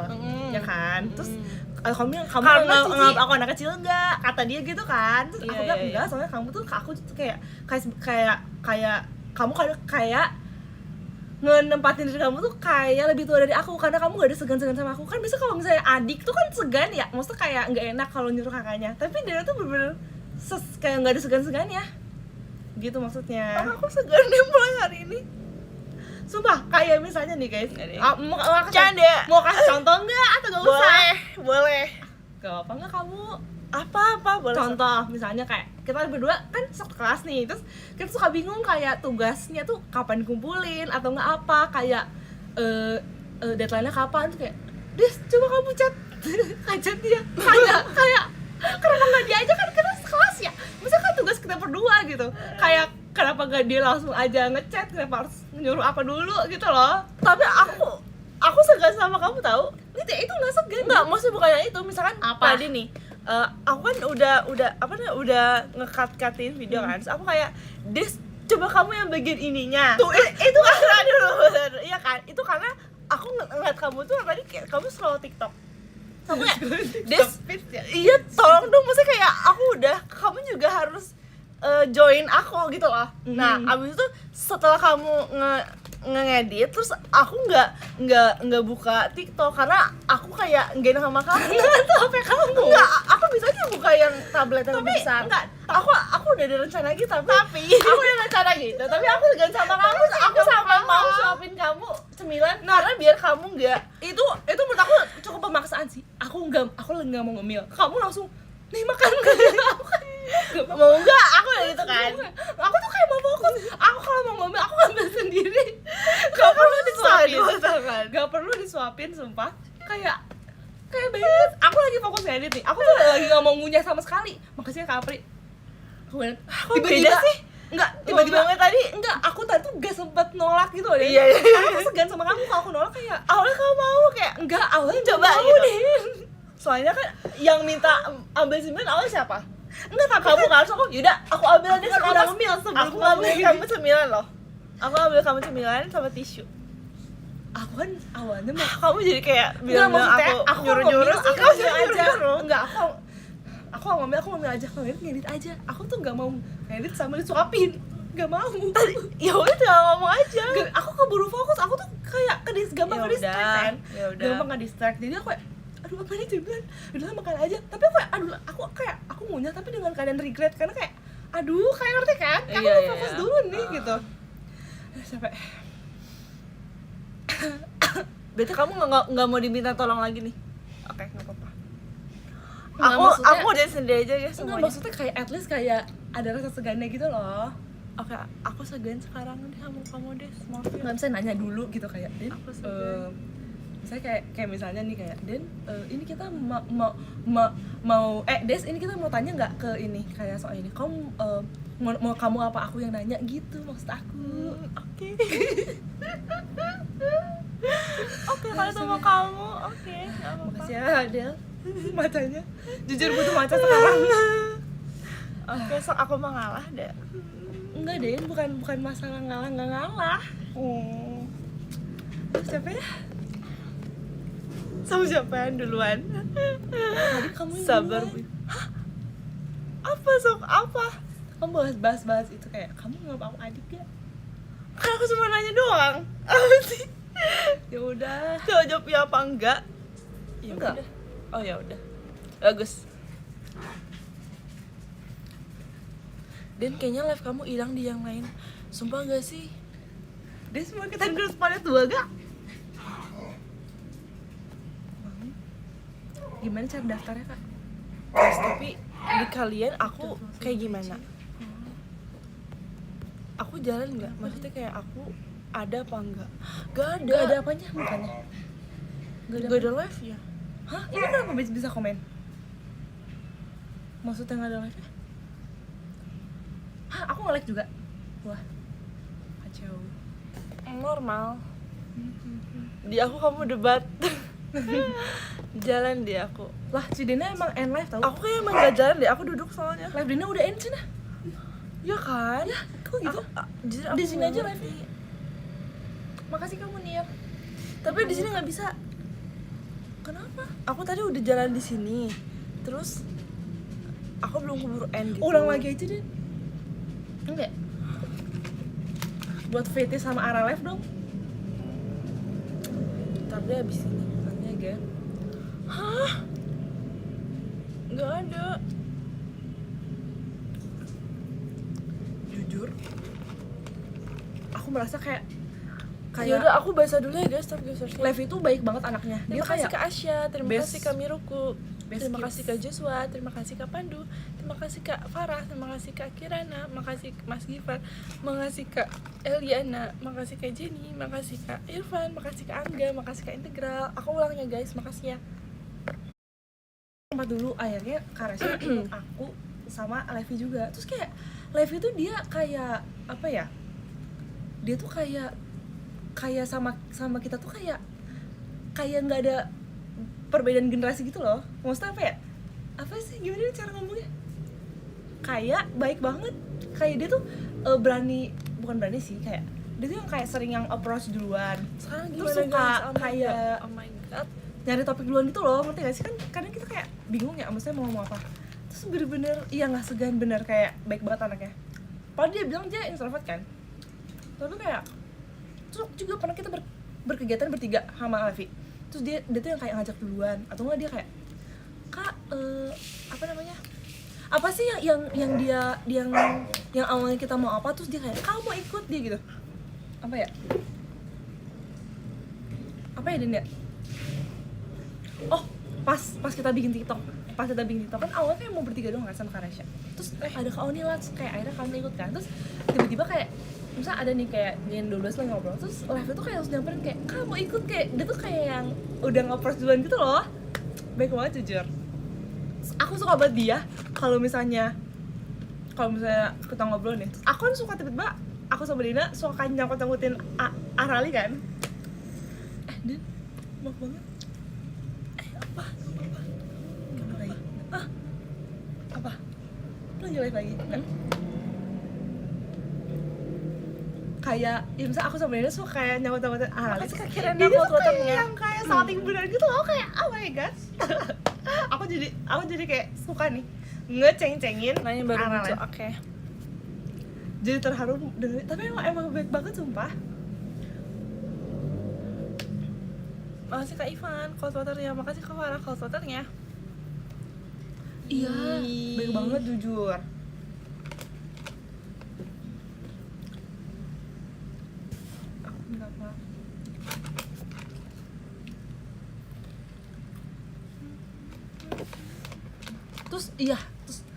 ya kan? Terus kamu Karena nganggap Cici- aku anak kecil enggak? Kata dia gitu kan? Terus aku Iya, bilang iya, enggak, soalnya kamu tuh ke aku tuh kayak kamu kayak ngenempatin diri kamu tuh kayak lebih tua dari aku, karena kamu gak ada segan-segan sama aku. Kan biasa kalau misalnya adik tuh kan segan ya, maksudnya kayak nggak enak kalau nyuruh kakaknya. Tapi dia tuh bener-bener kayak nggak ada segan-segannya gitu maksudnya. Aku segan deh mulai hari ini. Sumpah, kayak misalnya nih guys, Nggak deh. canda. Mau kasih contoh nggak atau gak usah? Boleh. Gak apa nggak kamu? Apa boleh. Contoh, misalnya kayak kita berdua kan satu kelas nih, terus kita suka bingung kayak tugasnya tuh kapan dikumpulin atau nggak apa, kayak deadline-nya kapan, tuh kayak Des, coba kamu chat chat dia, kayak kenapa nggak dia aja, kan kita sekelas ya, misalkan tugas kita berdua gitu, kayak kenapa nggak dia langsung aja ngechat, kenapa harus nyuruh apa dulu gitu loh. Tapi aku segan sama kamu tahu. Itu nggak segan. Enggak, maksudnya bukannya itu. Misalkan Apa? tadi nih, aku kan udah nge-cut-cutin video kan. Terus aku kayak, Des, coba kamu yang bagian ininya tuh itu karena aduh iya kan itu karena aku ngeliat kamu tuh tadi kayak kamu scroll TikTok kamu ya Des iya tolong dong maksudnya kayak aku udah kamu juga harus join aku gitu loh. Nah abis itu setelah kamu ngedit terus aku nggak buka TikTok karena aku kayak nggak enak sama kamu. Itu HP kamu? Enggak, aku bisa aja buka yang tablet yang lebih besar. Enggak, aku udah ada rencana gitu tapi aku udah rencana gitu tapi aku ganti sama kamu aku sampai mau suapin kamu cemilan karena biar kamu nggak itu menurut aku cukup pemaksaan sih. Aku nggak mau ngemil. Kamu langsung nih makan aku kan mau nggak aku udah gitu kan. Aku tuh kayak mau fokus. Aku kalau mau ngomel aku ngambil sendiri. Gak perlu disuapin. Gak perlu disuapin sumpah. Kayak banget. Aku lagi fokus ngedit nih. Aku tuh lagi nggak mau ngunyah sama sekali. Makasih ya Kak Apri. Beda sih. Enggak, Tiba-tiba tadi enggak, aku tadi tuh gak sempet nolak gitu loh. Iya. Aku segan sama kamu, kalau aku nolak kayak awalnya kamu mau kayak enggak, awalnya coba mau gitu. deh. Soalnya kan yang minta ambil cemilan awalnya siapa? Enggak, tapi Kamu kan aku yaudah aku ambil aja kan udah sekarang. ngemil sebelum Aku ambil kamu kamu cemilan loh. Aku ambil kamu cemilan sama tisu. aku kan awalnya mau Kamu jadi kayak bilang maksudnya aku nyuruh-nyuruh sih. aku Kamu ngambil aja. nyuruh-nyuruh. Enggak, aku ngambil aja, ngedit aja. Aku tuh enggak mau ngedit sambil disuapin. Enggak mau. Ya udah tinggal ngomong aja. Aku keburu fokus, aku tuh kayak gampang Ya ke-distract udah, kan. ya udah. Gampang ke-distract. Jadi aku kayak aduh apa nih cemilan, udah makan aja. Tapi aku ngunyah tapi dengan keadaan regret karena kayak aduh kayak ngerti kan, aku Iya, mau iya. fokus dulu nih gitu. Sampai Berarti kamu nggak mau diminta tolong lagi nih? Oke, nggak apa-apa. Nggak, maksudnya- Aku udah sendiri aja ya enggak, semuanya. maksudnya kayak at least kayak ada rasa segannya gitu loh. Oke, aku segan sekarang deh sama kamu deh, maaf ya. Nggak bisa nanya dulu gitu kayak Den, Aku segan. misalnya kayak misalnya nih kayak Den, ini kita mau Des, ini kita mau tanya nggak ke ini kayak soal ini, kamu mau kamu apa aku yang nanya gitu maksud aku. Oke. Oke, kalau sama kamu, oke, nggak apa-apa. Makasih ya Del. Macanya jujur gue tuh maca sekarang. Oke, sok aku mengalah deh. Enggak Den, bukan masalah ngalah nggak ngalah. Terus siapa ya? Sama siapa yang duluan? Tadi kamu yang Sabar, duluan. Bu. Hah? Apa sok apa? Kamu bahas itu kayak kamu nggak mau adik gak? Kan aku cuma nanya doang. Apa sih? Ya udah. Coba jawab ya apa enggak? Ya Enggak. udah. Oh ya udah. Bagus. Dan kayaknya live kamu hilang di yang lain. Sumpah gak sih? Des mau kita grup pada 2 gak? Gimana cara daftarnya kak? Guys, tapi di kalian aku kayak gimana? Aku jalan nggak? Maksudnya kayak aku ada apa enggak? Gak ada. Gak ada apanya mukanya? Gak ada live ya? Hah? Ini kenapa bisa komen? Maksudnya gak ada live? Hah? Aku nge-like juga? Wah kacau. Normal. Di aku kamu debat. Jalan di aku. Lah Cidena emang end live tau? Aku kayak emang gak jalan deh. Aku duduk soalnya. Live Dina udah end Cina? Ya kan? Ya kok gitu? Jujur Di aku sini aja nggak live-nya. ngerti. Makasih kamu Nier. Tapi di sini nggak bisa. Kenapa? Aku tadi udah jalan di sini. Terus aku belum keburu end gitu. Ulang lagi aja deh. Enggak. Buat VT sama Ara live dong. Ntar deh abis ini. Nanti aja. Hah? Nggak ada. Jujur. Aku merasa kayak Ya udah aku baca dulu ya guys, stop searchnya. Lev itu baik banget anaknya. Dia Terima kasih kayak Kak Asya, terima best- kasih Kak Miruku, best terima kids. kasih Kak Joshua, terima kasih Kak Pandu, terima kasih Kak Farah, terima kasih Kak Kirana, makasih Mas Gifar, makasih Kak Eliana, makasih Kak Jenny, makasih Kak Irfan, makasih Kak Angga, makasih Kak Integral. Aku ulangnya guys, makasih ya. tempat dulu akhirnya Karesnya ikut aku sama Levi juga. Terus kayak Levi tuh dia kayak apa ya? Dia tuh kayak sama kita tuh kayak nggak ada perbedaan generasi gitu loh. Maksudnya apa ya? Apa sih gimana nih cara ngomongnya? Kayak baik banget. Kayak dia tuh bukan berani sih, kayak dia tuh yang kayak sering yang approach duluan. Sekarang Terus gimana suka guys? Oh my kayak God. Oh my god. nyari topik duluan gitu loh, ngerti gak sih? Kan kadang kita kayak bingung ya, maksudnya mau ngomong apa. Terus bener-bener, iya gak segan, bener kayak baik banget anaknya. Padahal dia bilang dia introvert kan, tapi kayak terus waktu juga pernah kita berkegiatan bertiga sama Levi. Terus dia tuh yang kayak ngajak duluan, atau enggak dia kayak, Kak, apa namanya, apa sih yang dia yang awalnya kita mau apa, terus dia kayak, kamu mau ikut dia gitu. Apa ya Din ya? Oh, pas kita bikin TikTok kan awalnya kayak mau bertiga doang kan sama Karesha. Terus ada Kak Oni lah, terus kayak akhirnya kalian ikut kan. Terus tiba-tiba kayak misalnya ada nih kayak Gen 12 lagi ngobrol, terus Live tuh kayak harus nyamperin kayak, Kak mau ikut, kayak dia tuh kayak yang udah nge-approach duluan gitu loh. Baik banget jujur. Terus aku suka banget dia kalau misalnya kita ngobrol nih, terus aku kan suka tiba-tiba aku sama Dina suka nyangkut-nyangkutin Arali kan. Din, maaf banget. Apa? Apa? Lagi live lagi? Enggak? Kayak, ya misalnya aku sama Dina suka kayak nyangkut-nyangkutin Arali. Makasih kekiran Dia aku tuh kayak Twitternya. yang kayak salting bener gitu loh, kayak oh my god. aku jadi kayak suka nih ngeceng-cengin Nah, ini baru Arali. muncul. Oke. Jadi terharu dengerin, tapi emang baik banget sumpah. Makasih Kak Ivan, cold waternya. Makasih Kak Farah, cold waternya. Iya, Ih. baik banget jujur. Aku enggak apa. Terus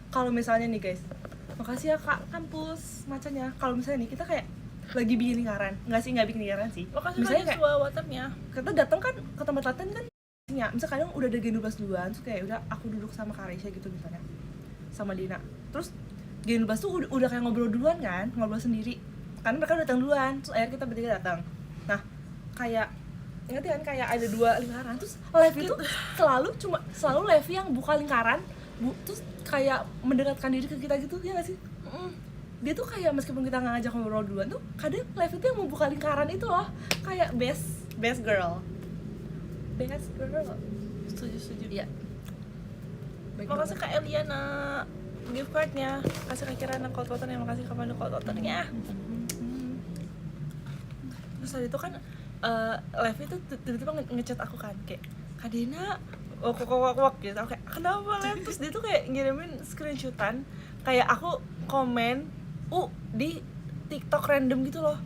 kalau misalnya nih guys, makasih ya Kak kampus macanya. Kalau misalnya nih kita kayak lagi bikin lingkaran, nggak bikin lingkaran sih. Makasih Kak Misalnya kayak Joshua waternya. kita datang kan ke tempat latihan kan ya, misalnya kadang udah ada Gen 12 duluan, terus kayak udah aku duduk sama Karesha gitu misalnya, sama Dina. Terus Gen 12 tuh udah kayak ngobrol duluan kan, ngobrol sendiri karena mereka udah datang duluan, terus akhirnya kita bertiga datang. Nah, kayak ngerti kan, kayak ada 2 lingkaran, terus Levi itu selalu Levi yang buka lingkaran, terus kayak mendekatkan diri ke kita gitu, ya nggak sih? Dia tuh kayak meskipun kita nggak ngajak ngobrol duluan tuh, kadang Levi tuh yang membuka lingkaran itu loh, kayak best girl. Setuju. Iya. Baik Makasih banget. Kak Eliana gift cardnya. Makasih Kak Kirana cold waternya. Makasih Kak Pandu cold waternya. Terus tadi itu kan Levi tuh tiba-tiba ngechat aku kan kayak, Kak Dina wak gitu. Aku kayak, kenapa Lev? Terus dia tuh kayak ngirimin screenshotan kayak aku komen di TikTok random gitu loh.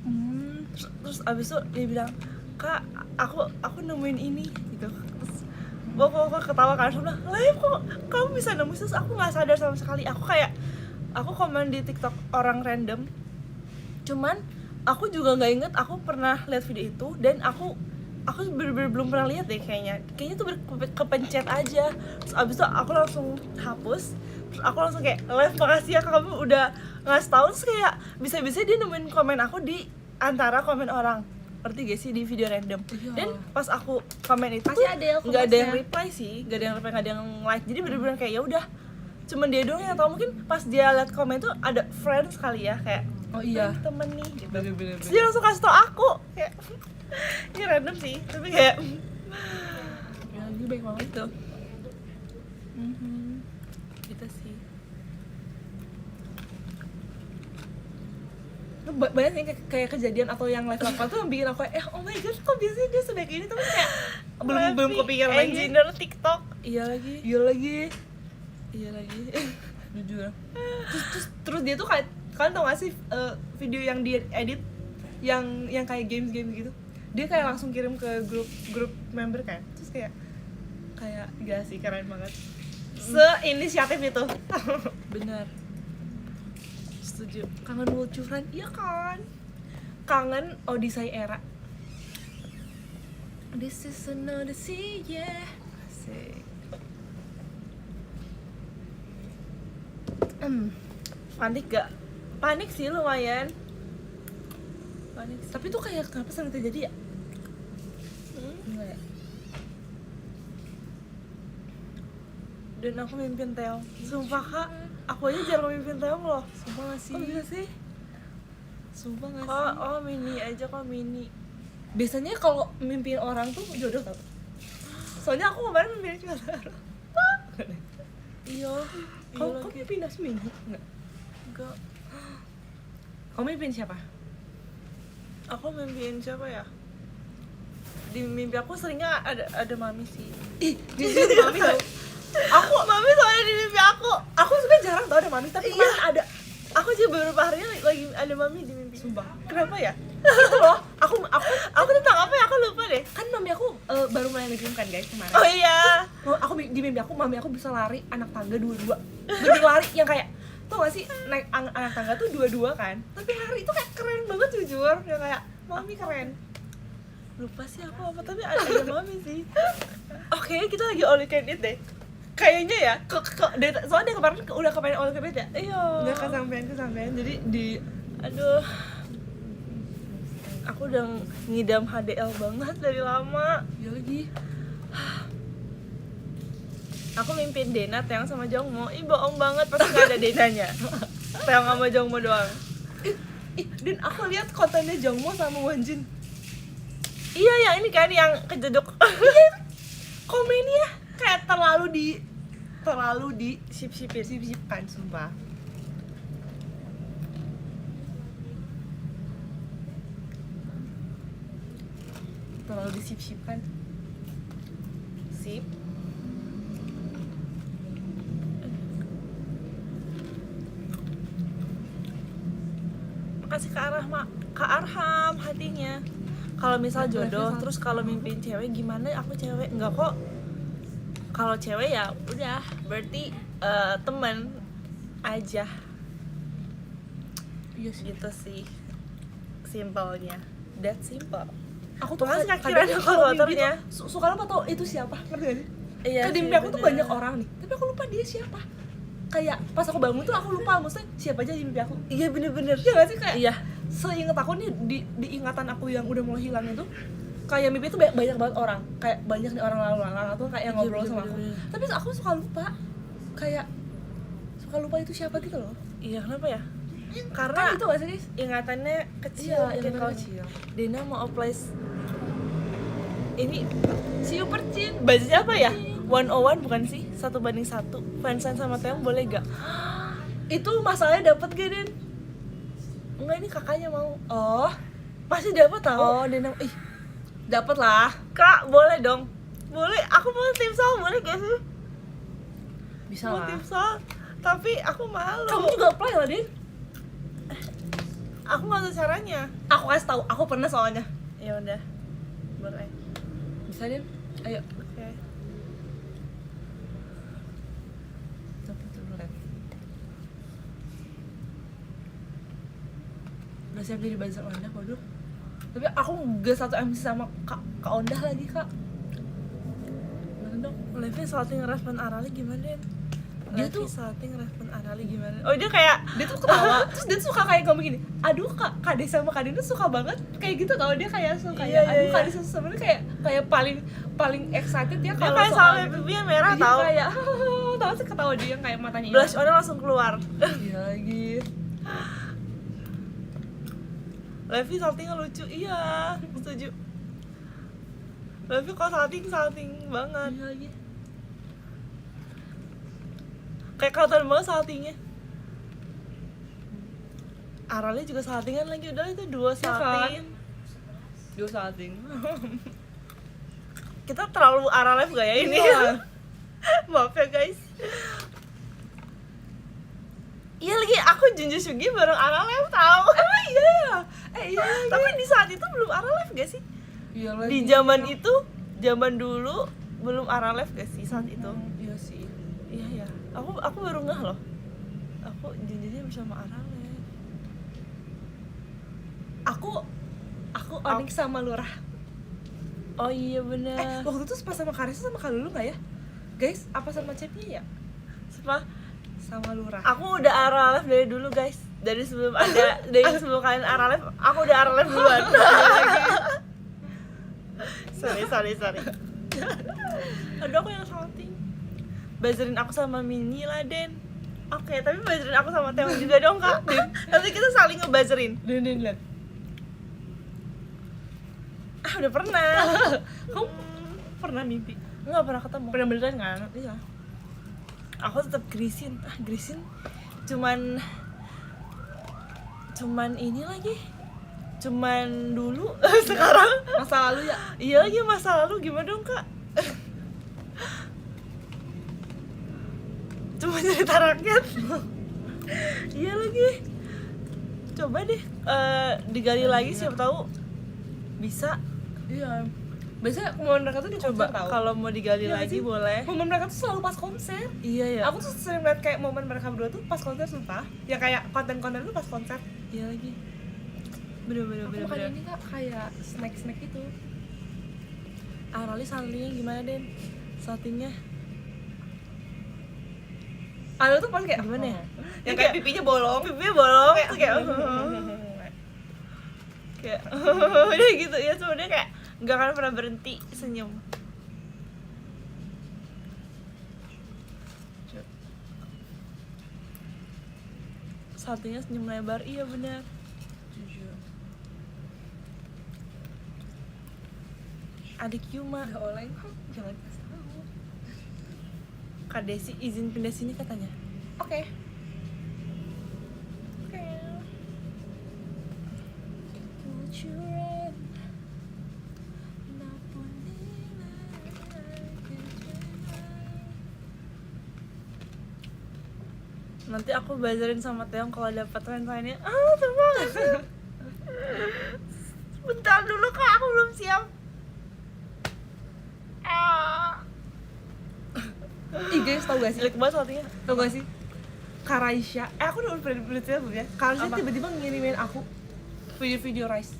Terus abis itu dia bilang, Kak, aku nemuin ini gitu. Terus aku ketawa kan, aku bilang, Lev kok kamu bisa nemu? Terus aku nggak sadar sama sekali. Aku komen di TikTok orang random. Cuman aku juga nggak inget aku pernah lihat video itu, dan aku bener-bener belum pernah lihat deh kayaknya tuh kepencet aja. Terus abis itu aku langsung hapus. Terus aku langsung kayak, Lev makasih ya kamu udah ngasih tahu. Terus kayak bisa-bisa dia nemuin komen aku di antara komen orang, ngerti gak sih, di video random. Iya. Dan pas aku komen itu Pasti ada yang nggak ada yang komennya. reply sih, nggak ada yang like. Jadi bener-bener kayak ya udah, cuman dia doang yang tahu. Mungkin pas dia liat komen tuh ada friends kali ya, kayak Oh iya. temen nih gitu. Bener-bener. Terus dia langsung kasih tau aku kayak ini random sih, tapi kayak ya ini baik banget tuh. Gitu sih. Banyak nih kayak kejadian atau yang live lakukan tuh yang bikin aku kayak, oh my god, kok biasanya dia sebaik ini, tapi kayak belum kepikiran lagi. Engineer TikTok. Iya lagi. Jujur. Terus dia tuh kayak, kalian tau gak sih video yang dia edit yang kayak games gitu, dia kayak langsung kirim ke grup member kan. Terus kayak gak sih, keren banget se-inisiatif itu. Bener. Setuju. Kangen lucuran, iya kan, kangen Odyssey era. This is another sea, yeah. Asik. Panik gak? Panik sih lumayan. Panik sih. Tapi tuh kayak kenapa sering terjadi ya? Enggak ya? Dan aku mimpin Teong. Sumpah Kak, aku aja jarang mimpin Teong loh. Sumpah gak sih? Kok bisa sih? Sumpah gak sih? Oh Mini aja kok Mini. Biasanya kalau mimpiin orang tuh jodoh tau. Soalnya aku kemarin mimpiin cuma Rara. Iya. Kamu mimpiin Nasmi? Enggak. Kamu mimpiin siapa? Aku mimpiin siapa ya? Di mimpi aku seringnya ada mami sih. Ih, jujur mami tau. Mami soalnya di mimpi aku. Aku sebenernya jarang tau ada mami, tapi kemarin ada. Aku juga beberapa harinya lagi ada mami di mimpi. Sumpah. Kenapa ya? Itu loh, aku Tentang apa ya? Aku lupa deh. kan mami aku baru mulai nge-gym kan guys kemarin. Oh iya. Aku di mimpi aku, mami aku bisa lari anak tangga dua-dua. Bener lari yang kayak, tau gak sih naik anak tangga tuh dua-dua kan? Tapi lari itu kayak keren banget jujur, yang kayak mami keren. Lupa sih aku apa, tapi ada mami sih. Oke, kita lagi all you can eat deh. Kayaknya ya. Soalnya dia kemarin udah kepengen all you can eat ya? Iya. Udah kesampean, jadi di Aduh. Aku udah ngidam HDL banget dari lama. ya lagi. Aku mimpiin Dena, Teang sama Jongmo. Ih bohong banget, pasti gak ada Denanya. Teang sama Jongmo doang. Ih, dan aku lihat kontennya Jongmo sama Wonjin. Iya yang ini kan, yang kejeduk. Komennya kayak terlalu di Sip-sipin. sip-sipan sumpah. Terlalu disip-sipan. Sip. Makasih Kak Arham hatinya. Kalau misal jodoh, terus kalau mimpiin cewek gimana? Aku cewek enggak kok. Kalau cewek ya udah, berarti teman aja. Iya sih. Gitu sih. Simpelnya. That simple. Aku tuh Makasih Kak kadang Kirana kalau motornya. mimpi tuh suka lupa tau itu siapa, ngerti gak sih? Iya Kayak di sih, mimpi aku tuh bener. banyak orang nih, tapi aku lupa dia siapa. Kayak pas aku bangun tuh aku lupa maksudnya siapa aja di mimpi aku. Iya bener-bener. Iya gak sih kayak Iya. seinget aku nih di ingatan aku yang udah mulai hilang itu kayak mimpi itu banyak banget orang, kayak banyak nih orang lalu tuh kayak Iya, ngobrol sama aku. bener-bener. Tapi aku suka lupa, kayak suka lupa itu siapa gitu loh. Iya kenapa ya? Kan Karena itu gak sih guys? ingatannya kecil. Iya, mungkin ingatannya kalau kecil. Dena mau apply ini siu percin. Budgetnya apa ya? 101 bukan sih? 1:1. Fansign sama Teong boleh gak? Itu masalahnya dapet gak Den? Enggak, ini kakaknya mau. Oh, pasti dapet tau. Oh, Dena Dapet lah. Kak, boleh dong. Boleh, aku mau timsel, boleh gak sih? Bisa Mau lah. timsel, tapi aku malu. Kamu juga apply lah Den. Aku nggak tahu caranya. Aku kasih tahu, aku pernah soalnya. Ya udah, boleh. Bisa Den? Ayo. Oke. Cepet dulu Ren. Udah siap jadi buzzer Ondah, waduh. Tapi aku gak satu MC sama Kak Ondah lagi Kak. Gimana dong? Levi salting respon Arali gimana, Den? Dia Levi tuh- salting respon Arali gimana? Oh, dia kayak Dia tuh ketawa, terus dia tuh suka kayak ngomong gini, aduh Kak Desa sama Kak Dina tuh suka banget kayak gitu tau, dia kayak suka Iya, kayak, aduh iya, Kak iya. Desa sebenarnya kayak paling excited ya dia kalau kayak soal sampai gitu. pipinya merah Dia tau. kayak, tau sih ketawa dia kayak matanya Blush on langsung keluar. Iya lagi. Levi saltingnya lucu, iya, setuju. Levi kalau salting banget. Iya lagi. Kayak kelihatan banget saltingnya. Arali juga saltingan lagi, udah itu dua Iya kan? salting. Dua salting. Kita terlalu Aralef gak ya ini? Iya. Maaf ya guys. Iya lagi, aku Junju Sugi bareng Aralef tau. Emang iya ya? Iya. Tapi di saat itu belum Aralef gak sih? Iya lagi. Di zaman itu, zaman dulu belum Aralef gak sih saat itu? Iya sih. Iya ya. Aku baru ngeh loh. Aku Junjunya bersama Aralef. Aku Onyx sama Lurah. Oh iya bener. Waktu itu pas sama Karisa sama Kalulu nggak ya? Guys, apa sama Cepnya ya? Sumpah, Sama Lurah. aku udah Aralef dari dulu guys. Dari sebelum sebelum kalian Aralef, aku udah Aralef duluan. sorry. Aduh, aku yang salting. Buzzerin aku sama Mini lah, Den. Oke, tapi buzzerin aku sama Teong juga dong, Kak. Nanti kita saling ngebuzzerin. Dan lihat. Ah, udah pernah. Kamu pernah mimpi? Nggak pernah ketemu. Pernah beneran kan? Iya. Aku tetap Grisin. Grisin cuman ini lagi. Cuman dulu. Sekarang Masa lalu ya? iya lagi masa lalu, gimana dong Kak? Cuma cerita rakyat. Iya lagi. Coba deh digali lagi, siapa tahu bisa. Iya. Biasanya momen mereka tuh di Coba konser tau. kalau mau digali Iya lagi sih? boleh. Momen mereka tuh selalu pas konser. Iya ya. Aku tuh sering liat kayak momen mereka berdua tuh pas konser sumpah. Ya kayak konten-konten tuh pas konser. Iya lagi. Bener. Aku makan ini Kak kayak snack-snack gitu. Arali saltingnya gimana Den? Saltingnya Ada tuh pas kayak gimana ya? Yang kayak pipinya bolong. Pipinya bolong tuh kayak kayak udah gitu ya, cuma dia kayak nggak akan pernah berhenti senyum. Saltingnya senyum lebar, iya benar. Adik Yuma, Udah oleng jangan kasih tahu. Kak Desi izin pindah sini katanya. Oke. Nanti aku buzzerin sama Teong kalau dapat fansign-nya. Terima kasih. Bentar dulu Kak, aku belum siap. Ih guys, tau gak sih? Jelek banget saltingnya. Tau gak sih? Karaisha, aku udah cerita belum ya? Karaisha Apa? tiba-tiba ngirimin aku video-video Rice.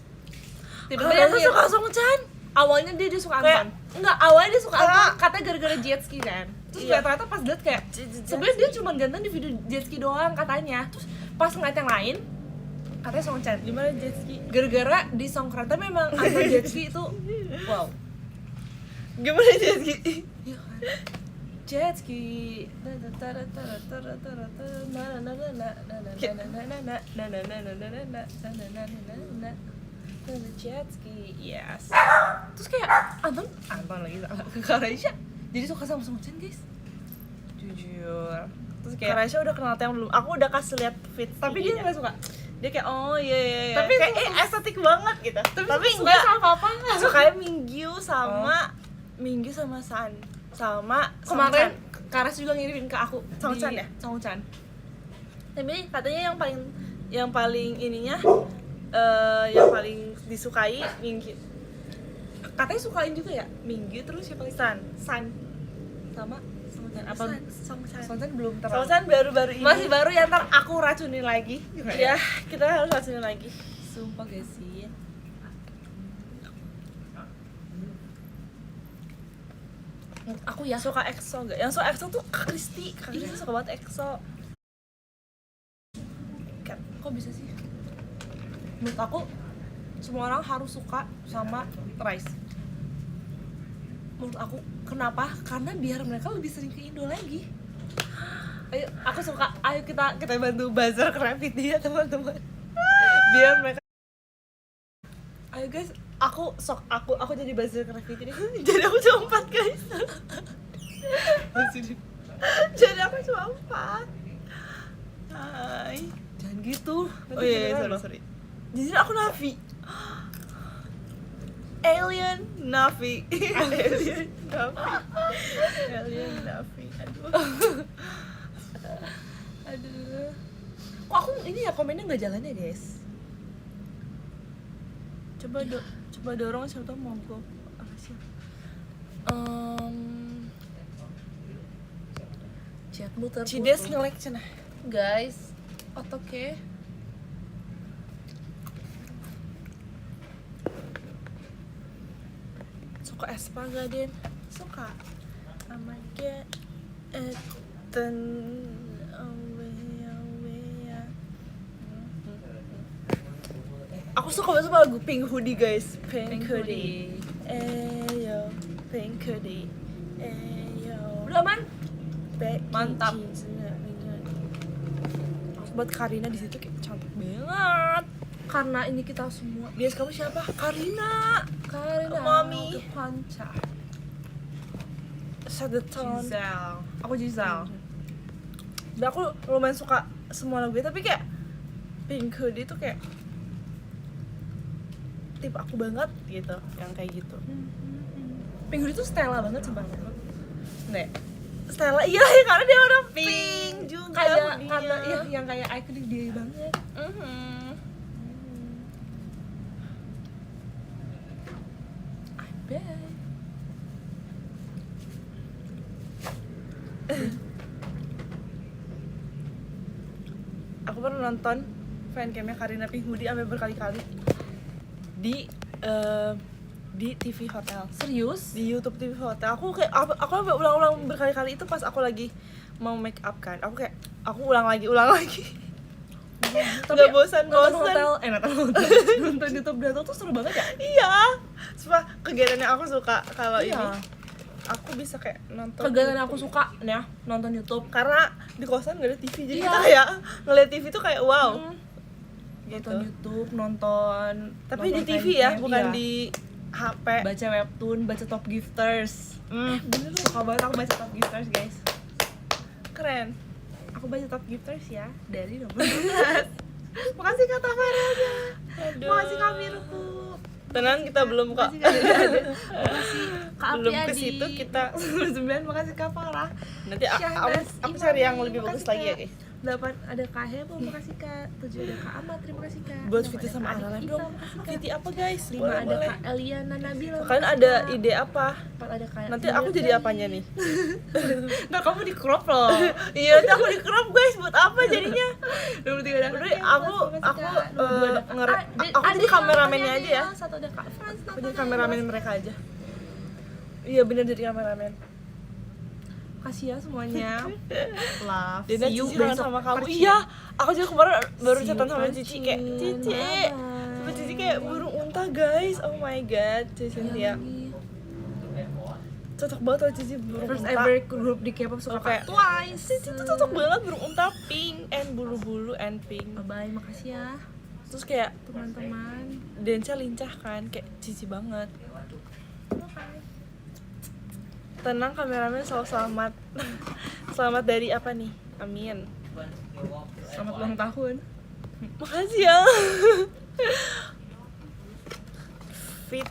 Kalian tuh ngirimin. suka Songchan? Awalnya dia suka Kayak- Anton. Enggak, awalnya dia suka Karena- Anton katanya gara-gara jet ski kan. Terus Iya. ternyata pas liat kayak sebenarnya dia cuma ganteng di video jet ski doang katanya. Terus pas ngeliat yang lain katanya Songchan. Gimana jet ski? Gara-gara di Songkran memang Anton jet ski itu wow. Gimana jet ski? Iya kan? Jet ski. Jet ski. Yes. Terus kayak Anton lagi salah ke Karaisha. Jadi suka sama Songchan guys. Jujur. Terus kayak Karaisha udah kenal Teong belum? Aku udah kasih lihat fit. tapi dia nggak suka. dia kayak oh iya. Tapi kayak suka- estetik banget gitu. Tapi suka enggak. sama papa. Sukanya Mingyu sama Mingyu sama San sama Kemarin Karas juga ngirimin ke aku. Songchan di- ya? Songchan. Tapi katanya yang paling ininya yang paling disukai Mingyu. Katanya sukain juga ya? Minggu terus siapa lagi? San. Sama Songchan apa? Songchan. Songchan belum terlalu. Songchan baru-baru ini. Masih baru ya, ntar aku racunin lagi. Ya, kita harus hasilin lagi. Sumpah guys sih. Menurut aku ya Suka EXO gak? Yang suka EXO tuh Kak Kristi. Kak Kristi suka banget EXO. kok bisa sih? Menurut aku semua orang harus suka sama Rice. Menurut aku kenapa? Karena biar mereka lebih sering ke Indo lagi. Ayo, aku suka. Ayo kita bantu buzzer Gravity ya teman-teman. Biar mereka. Ayo guys, aku jadi buzzer Gravity deh. Jadi aku cuma 4 guys. Jadi aku cuma 4. Hai. Jangan gitu. Oh iya, sorry. Jadi aku Navi. Alien Navi. Alien Navi. Aduh. Kok aku ini ya komennya nggak jalan ya guys? Coba dorong siapa tahu mau gue sih. Chatmu terputus. Cides nge-like cenah. Guys, oke. Suka Espa gak Den? Suka. I'ma get it then away. Aku suka banget sama lagu Pink Hoodie guys. Pink Hoodie. Eyo, Pink Hoodie. Eyo. Udah aman? Baggy Mantap. jeans. Buat Karina di situ kayak cantik banget. karena ini kita semua. Bias kamu siapa? Karina Mami. Mami. Panca. Set the tone. Giselle. Aku Giselle. Dan aku lumayan suka semua lagu tapi kayak Pink Hoodie itu kayak tipe aku banget gitu, yang kayak gitu. Pink Hoodie tuh Stella banget sumpah. Nek, Stella iya ya, karena dia orang pink juga. Kayak dia. karena iya yang kayak ikonik dia banget. I bet. Aku pernah nonton fancamnya Karina Pink Hoodie sampai berkali-kali di TV Hotel, Serius? di YouTube TV Hotel. Aku aku sampai ulang-ulang berkali-kali itu pas aku lagi mau make up kan. Aku ulang lagi nggak bosan nonton YouTube Dato tuh seru banget ya. Iya, sumpah kegiatannya aku suka kalau Iya. ini. Aku bisa kayak nonton Kegiatan YouTube. aku suka nih nonton YouTube. Karena di kosan gak ada TV, jadi Iya. kita kayak ngeliat TV tuh kayak wow gitu. Nonton YouTube, nonton Tapi nonton di TV fancam, ya, bukan iya. di HP. Baca webtoon, baca Top Gifters. Bener Suka banget aku baca Top Gifters, guys. keren. Aku baca Top Gifters ya dari nomor 12. Makasih Kak Tafara. Aduh. Makasih Kak Mirku. Tenang, kita belum kok. Makasih Kak Belum Apriadi. ke situ kita. 9, makasih Kak Farah. Nanti Syahnas aku cari yang Imani, lebih bagus makasih, lagi ya, Kak. guys. 8 ada Kak Hebo, makasih Kak. 7 ada Kak Amat, terima kasih Kak. Buat 6 Viti ada sama Kak Ara Adik live Ita, dong. makasih, Kak. Viti apa guys? 5 Boleh, ada boleh. Kak Eliana Nabila. Kalian makasih, ada Kak. ide apa? 4 ada Kak Nanti Nabila aku jadi Kali. apanya nih? Ntar kamu di crop loh. Iya, nanti aku di crop guys, buat apa jadinya? 23 ada Kak Udah, Kemas, aku makasih, Kak. 22 ada Kak aku jadi kameramennya aja ya. 1 ada Kak Frans. Aku jadi kameramen mereka aja. Iya bener, jadi kameramen. Makasih ya semuanya. Love. Dan See you Cici kangen besok. sama kamu. Percin. Iya, aku juga kemarin baru See you, chatan sama Percin. Cici kayak Cici. Bye-bye. Sama Cici kayak burung unta guys. Oh my god, Cici Cynthia. Cocok banget sama Cici burung First unta. ever group di K-pop suka Oke. Kak Twice. Cici tuh cocok banget burung unta pink and bulu-bulu and pink. Bye-bye, makasih ya Terus kayak teman-teman. dance-nya lincah kan, kayak Cici banget. Tenang kameramen, selalu selamat. Selamat dari apa nih? Amin. Selamat ulang tahun. Makasih ya. Fit.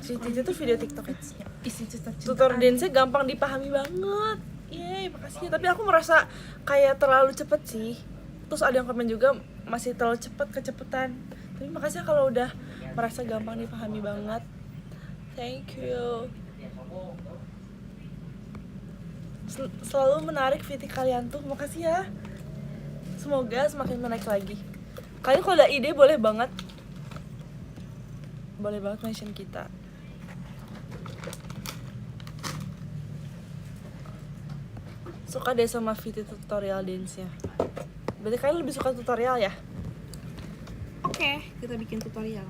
Cici tuh video TikTok hitsnya. Isi cita-cita. Tutor dance-nya gampang dipahami banget. Yeay, makasih. Tapi aku merasa kayak terlalu cepet sih. Terus ada yang komen juga masih terlalu cepet, kecepetan. Tapi makasih kalau udah merasa gampang dipahami banget. Thank you. Selalu menarik VT kalian tuh, makasih ya. Semoga semakin menarik lagi. Kalian kalau ada ide boleh banget mention kita. Suka deh sama VT tutorial dance-nya. Berarti kalian lebih suka tutorial ya? Oke, kita bikin tutorial.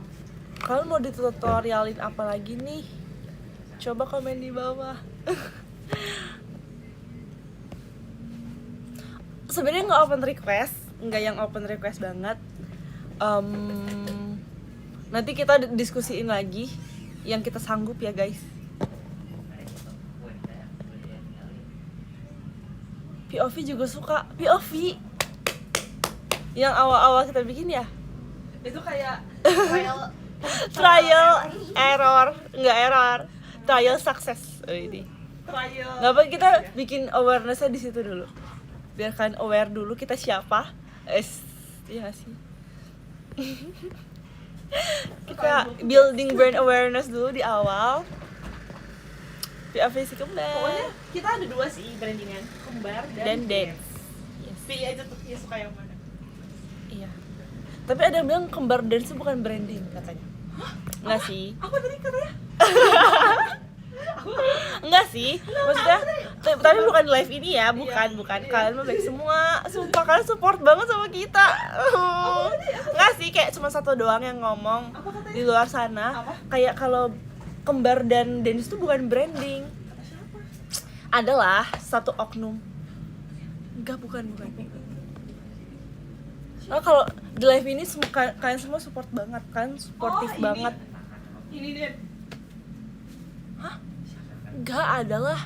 Kalian mau ditutorialin apa lagi nih? Coba komen di bawah. Sebenarnya nggak open request, nggak yang open request banget. Nanti kita diskusiin lagi yang kita sanggup ya guys. POV juga suka. POV yang awal-awal kita bikin ya. Itu kayak Trial error, nggak error. Trial success. Oh, ini. trial. Nggak apa, kita bikin awareness-nya di situ dulu. Biar kalian aware dulu kita siapa. Iya sih. Kita building brand awareness dulu di awal. POV si kembar Pokoknya kita ada 2 sih brandingan, kembar dan dance. Pilih aja tuh dia suka yang mana. Iya. Tapi ada yang bilang kembar dance itu bukan branding katanya. Enggak sih. Apa tadi katanya? Enggak sih. Maksudnya tapi bukan di live ini ya, bukan. Kalian mah baik semua. Sumpah kalian support banget sama kita. Enggak sih, kayak cuma satu doang yang ngomong di luar sana. Kayak kalau kembar dan dance itu bukan branding. Adalah satu oknum. Enggak, bukan. Nah, kalau di live ini kalian semua support banget, kalian supportif banget. Ini deh. Enggak ada lah.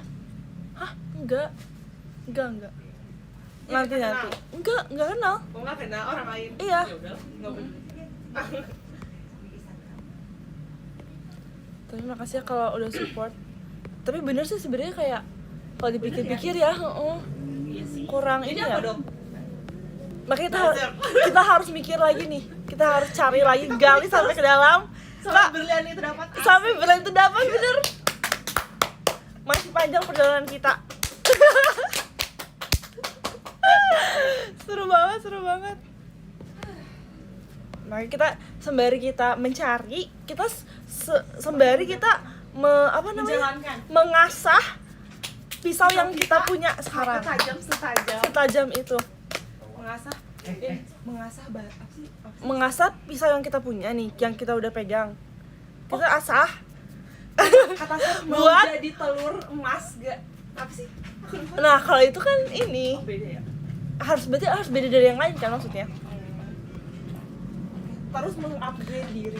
Hah? Enggak. Nanti. Enggak kenal. Oh nggak kenal orang lain. Iya. Ya udah, nggak bener. Tapi makasih ya kalau udah support. Tapi bener sih sebenarnya kayak kalau dipikir-pikir ya, Iya sih. kurang Ini ini apa ya. dong? Makanya kita harus mikir lagi nih. Kita harus cari lagi, gali sampai ke dalam. Sampai berlian itu dapat. Sampai berlian itu dapat, bener. Masih panjang perjalanan kita. Seru banget. Makanya kita sembari kita mencari, kita sembari kita Menjalankan. mengasah pisau yang kita punya sekarang. Setajam itu. Mengasah apa sih? Mengasah pisau yang kita punya nih, yang kita udah pegang. Kita asah Kata saya mau Buat- jadi telur emas gak? Apa sih? Aku lupa. Nah, kalau itu kan ini Oh, beda ya? berarti harus beda dari yang lain kan maksudnya. Terus mengupgrade diri.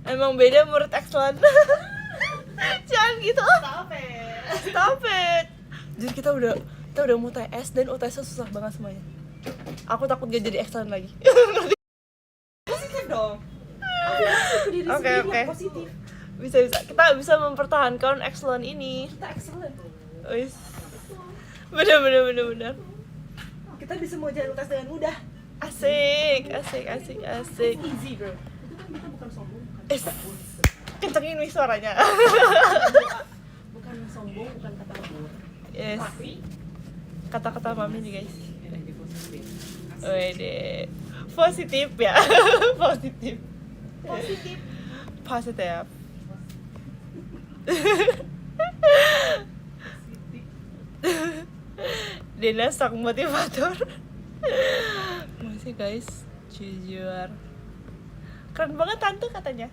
Emang beda murid excellent. Jangan gitu. Stop it. Jadi kita udah mau UTS dan UTS susah banget semuanya. Aku takut gak jadi excellent lagi. Positif dong. Afirmasi ke diri Oke, sendiri oke. yang positif. Bisa. Kita bisa mempertahankan excellent ini. Kita excellent. Wis. Bener. Kita bisa mau jalan UTS dengan mudah. Asik. Easy bro. Itu kan kita bukan sombong, bukan Kencengin nih suaranya. bukan sombong, bukan kata buruk. Yes. Tapi Kata-kata mami nih guys. Wede. Positif ya. Positif. Dena sang motivator. Masih guys, jujur. Keren banget tante katanya.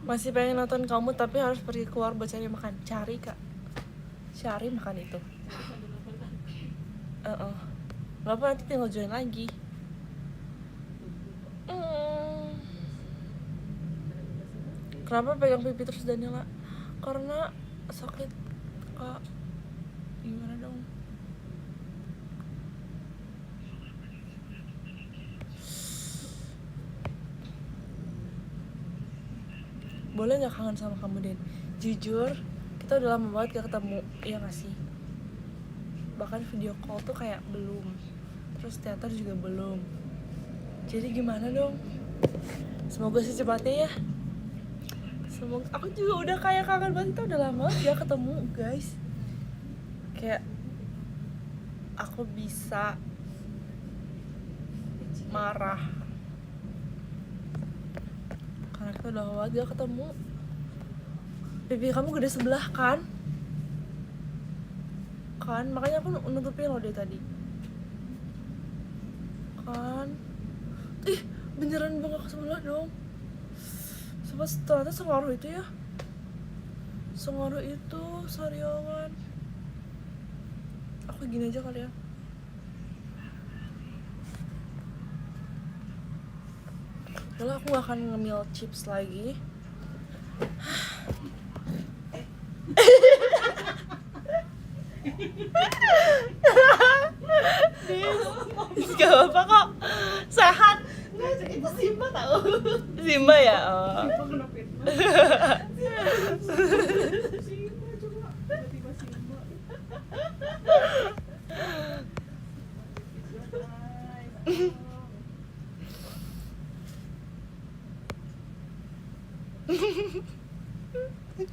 Masih pengen nonton kamu tapi harus pergi keluar buat cari makan. Cari makan itu. Gak apa, nanti tinggal join lagi. Kenapa pegang pipi terus Daniela? Karena sakit kak. Gimana dong? Boleh gak kangen sama kamu, Den? Jujur, kita udah lama banget gak ketemu, iya gak sih? Bahkan video call tuh kayak belum. Terus teater juga belum. Jadi gimana dong? Semoga secepatnya ya. Semoga, aku juga udah kayak kangen banget, kita udah lama gak ketemu, guys. Kayak aku bisa marah karena kita udah lama gak ketemu. Pipi kamu gede sebelah kan? Makanya aku nutupin lo dari tadi. Kan? Ih, beneran bengkak sebelah dong. Sobat, ternyata sengaruh itu ya. Sengaruh itu, sariawan. Aku gini aja kali ya. Udah, aku gak akan ngemil chips lagi. Gak apa-apa kok. Sehat. itu Simba tau. Simba ya? Oh. Simba kenapa itu? Simba coba. Tiba-tiba Simba.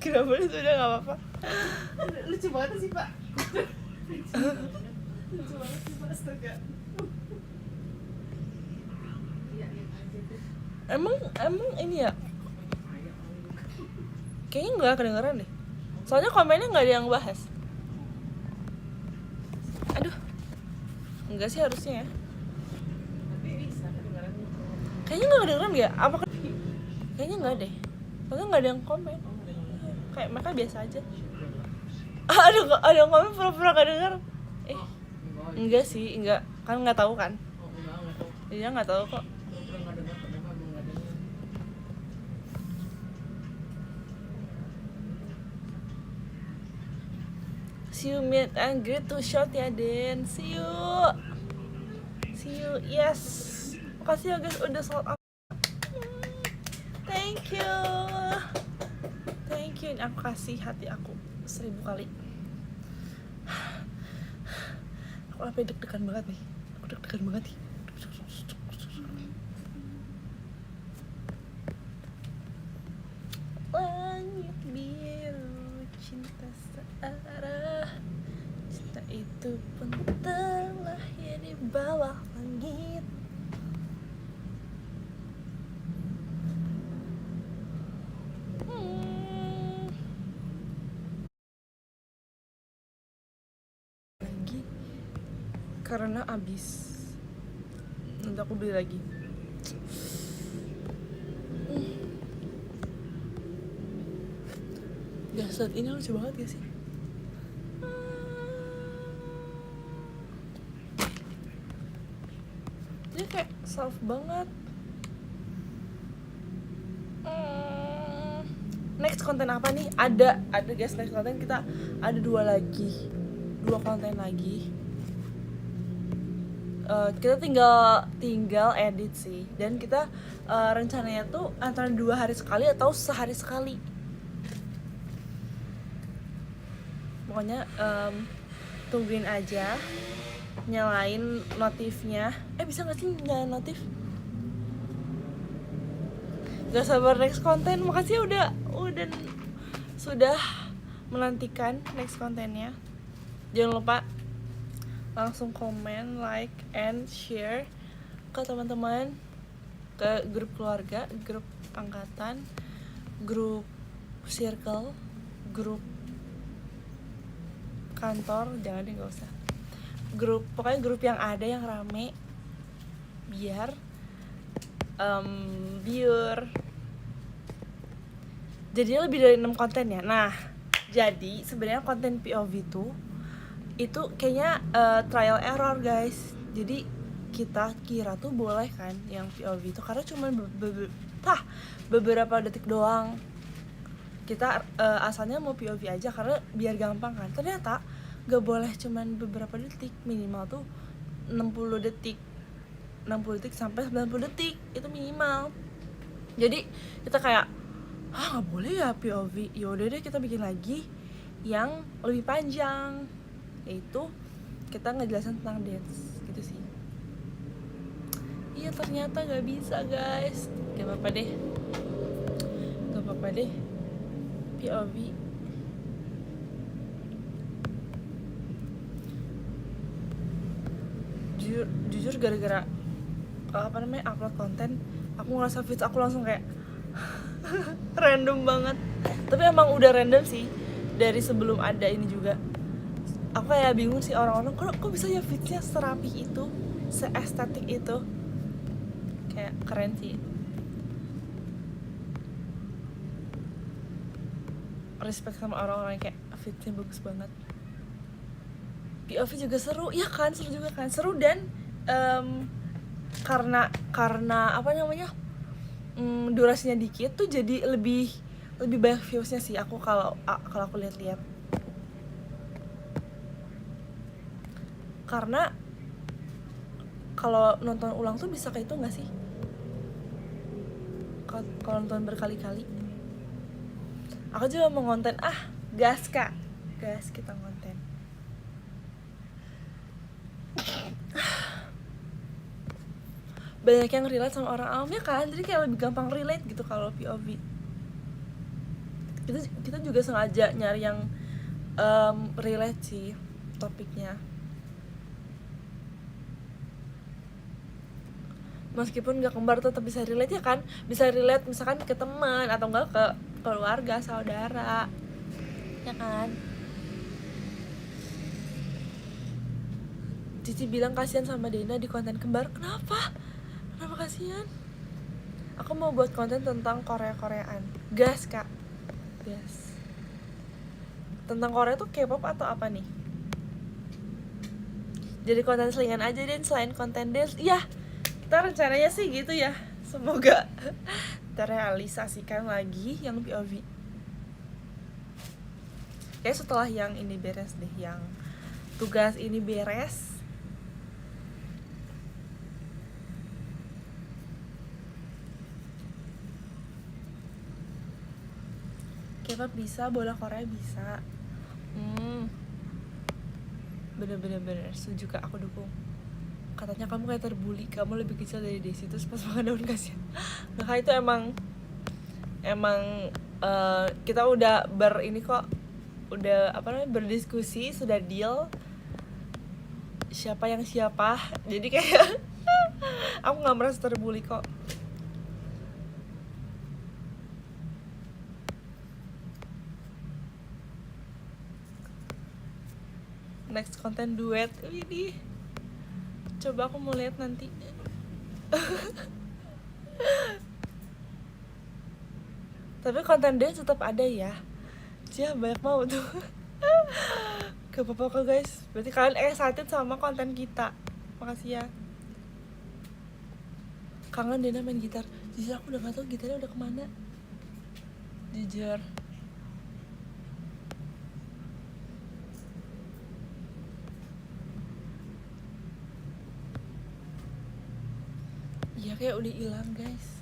Kenapa itu udah gak apa-apa? Lucu banget sih Pak. Lucu banget sih Pak, astaga. Emang ini ya? Kayaknya nggak kedengeran deh. Soalnya komennya nggak ada yang bahas. Aduh, enggak sih harusnya ya. Tapi bisa kedengaran. Kayaknya nggak kedengeran ya? Apa? Kayaknya kayaknya nggak deh, soalnya nggak ada yang komen, kayak mereka biasa aja. Ada yang komen pura-pura gak denger. Enggak sih, enggak, kan nggak tahu kan, dia nggak tahu kok. See you meet and greet to shot ya Den. See you, yes. Makasih ya guys udah sold out. Thank you. Ini aku kasih hati aku 1000 kali. Aku sampai deg-degan banget nih. Langit biru, cinta searah, cinta itu pun terlahir di bawah langit. Lagi karena abis, nanti aku beli lagi. Saat ini lucu banget gak sih? Dia kayak soft banget. Next konten apa nih? Ada guys, next konten kita ada 2 konten lagi. Kita tinggal edit sih, dan kita rencananya tuh antara 2 hari sekali atau sehari sekali. Pokoknya tungguin aja, nyalain notifnya. Bisa gak sih nyalain notif? Gak sabar next konten. Makasih sudah menantikan next kontennya. Jangan lupa langsung komen, like, and share ke teman-teman, ke grup keluarga, grup angkatan, grup circle, grup kantor, jangan deh, nggak usah. Pokoknya grup yang ada yang rame, biar jadinya lebih dari 6 konten ya. Nah, jadi sebenarnya konten POV itu kayaknya trial error guys. Jadi kita kira tuh boleh kan yang POV itu, karena cuma beberapa detik doang. Kita asalnya mau POV aja karena biar gampang kan. Ternyata gak boleh cuman beberapa detik, minimal tuh 60 detik sampai 90 detik itu minimal. Jadi kita kayak gak boleh ya POV. Yaudah deh, kita bikin lagi yang lebih panjang, yaitu kita ngejelasin tentang dance gitu sih. Iya, ternyata gak bisa guys. Gak apa-apa deh POV. Jujur gara-gara upload konten, aku ngerasa feeds aku langsung kayak random banget. Tapi emang udah random sih dari sebelum ada ini juga. Aku kayak bingung sih, orang-orang kok bisa ya feedsnya serapi itu, seestetik itu. Kayak keren sih. Respect sama orang-orang yang kayak feedsnya bagus banget. POV juga seru, ya kan? Seru juga kan? Seru, dan karena apa namanya, durasinya dikit tuh jadi lebih banyak viewsnya sih. Aku kalau aku lihat-lihat, karena kalau nonton ulang tuh bisa kayak itu nggak sih? Kalau nonton berkali-kali. Aku juga mau ngonten, gas kita ngonten. Banyak yang relate sama orang awamnya kan, jadi kayak lebih gampang relate gitu kalau POV. Kita juga sengaja nyari yang relate sih topiknya. Meskipun gak kembar tetap bisa relate ya kan? Bisa relate misalkan ke teman atau enggak ke keluarga, saudara, ya kan? Cici bilang kasihan sama Dena di konten kembar. Kenapa kasihan? Aku mau buat konten tentang Korea-Koreaan. Gas, Kak. Gas. Tentang Korea tuh K-pop atau apa nih? Jadi konten selingan aja deh selain konten dance. Iya, kita rencananya sih gitu ya. Semoga terrealisasikan lagi yang POV. Kayak setelah yang ini beres deh, yang tugas ini beres. K-pop bisa, bola Korea bisa. Bener, setuju Kak, aku dukung. Katanya kamu kayak terbully, kamu lebih kecil dari Desi, terus pas makan daun kasihan. Nah Kak, itu emang kita udah ini kok, udah berdiskusi, sudah deal siapa yang siapa. Jadi kayak aku nggak merasa terbully kok. Next konten duet, widih. Coba aku mau lihat nanti. Tapi konten dance tetap ada ya. Cia banyak mau tuh. Gak apa-apa kok guys. Berarti kalian excited sama konten kita. Makasih ya. Kangen Dena main gitar. Jujur aku udah gak tau gitarnya udah kemana. Jujur. Iya kayak udah hilang guys.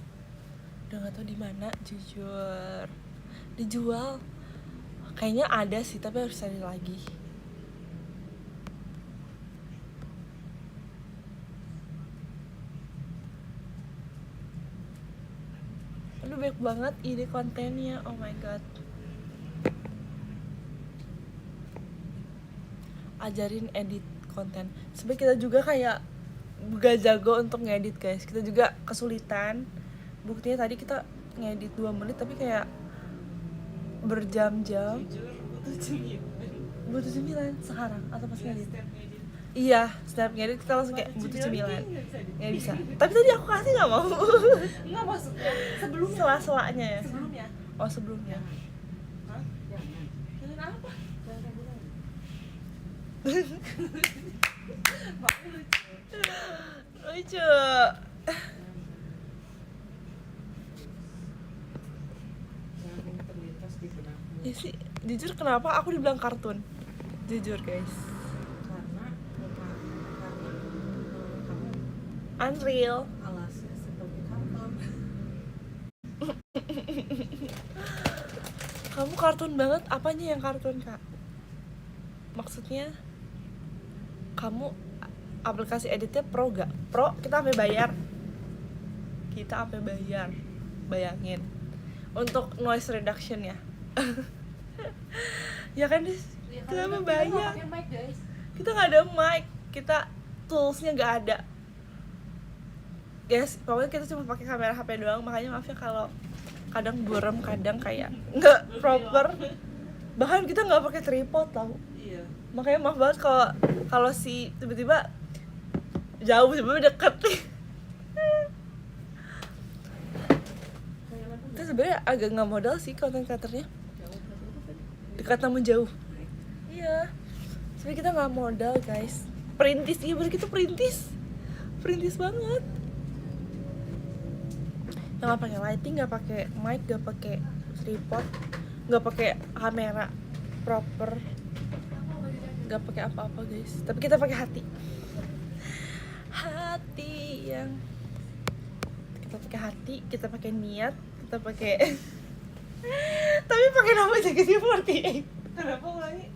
Udah gak tau di mana, jujur. Dijual. Kayaknya ada sih tapi harus cari lagi. Aduh banyak banget ide kontennya. Oh my god. Ajarin edit konten. Sebenarnya kita juga kayak gak jago untuk ngedit guys. Kita juga kesulitan. Buktinya tadi kita ngedit 2 menit tapi kayak berjam-jam. Butuh cemilan sekarang atau pas ngedit? Iya, setiap ngedit kita langsung kayak butuh cemilan. Nggak bisa. Tapi tadi aku kasih nggak mau. Enggak, maksudnya sebelumnya. Sela-selanya ya. Sebelumnya. Oh sebelumnya. Hah? Jangan apa? Jangan bilang. Makanya lucu. Lucu. Yang terlintas di benakmu. Ya sih, jujur kenapa aku dibilang kartun? Jujur guys. Karena kamu Unreal. alasnya seperti karton. Kamu kartun banget. Apanya yang kartun kak? Maksudnya kamu aplikasi editnya pro gak? Pro kita sampai bayar. Kita sampai bayar. Bayangin. Untuk noise reduction ya. Ya kan Dis? Kita sampai bayar. Pakai mic guys. Kita nggak ada mic. Kita toolsnya nggak ada. Guys, pokoknya kita cuma pakai kamera HP doang. Makanya maaf ya kalau kadang buram, kadang kayak nggak proper. Bahkan kita nggak pakai tripod tau. Iya. Makanya maaf banget kalau si tiba-tiba jauh tiba-tiba deket. Itu sebenarnya agak nggak modal sih konten creatornya. Dekat namun jauh. Iya. Sebenarnya kita nggak modal guys. Perintis, iya bener kita perintis. Perintis banget. Yang nggak pakai lighting, nggak pakai mic, nggak pakai tripod, nggak pakai kamera proper, nggak pakai apa-apa guys. Tapi kita pakai hati. Hati yang kita pakai hati, kita pakai niat, kita pakai tapi pakai nama JKT48. Kenapa lagi?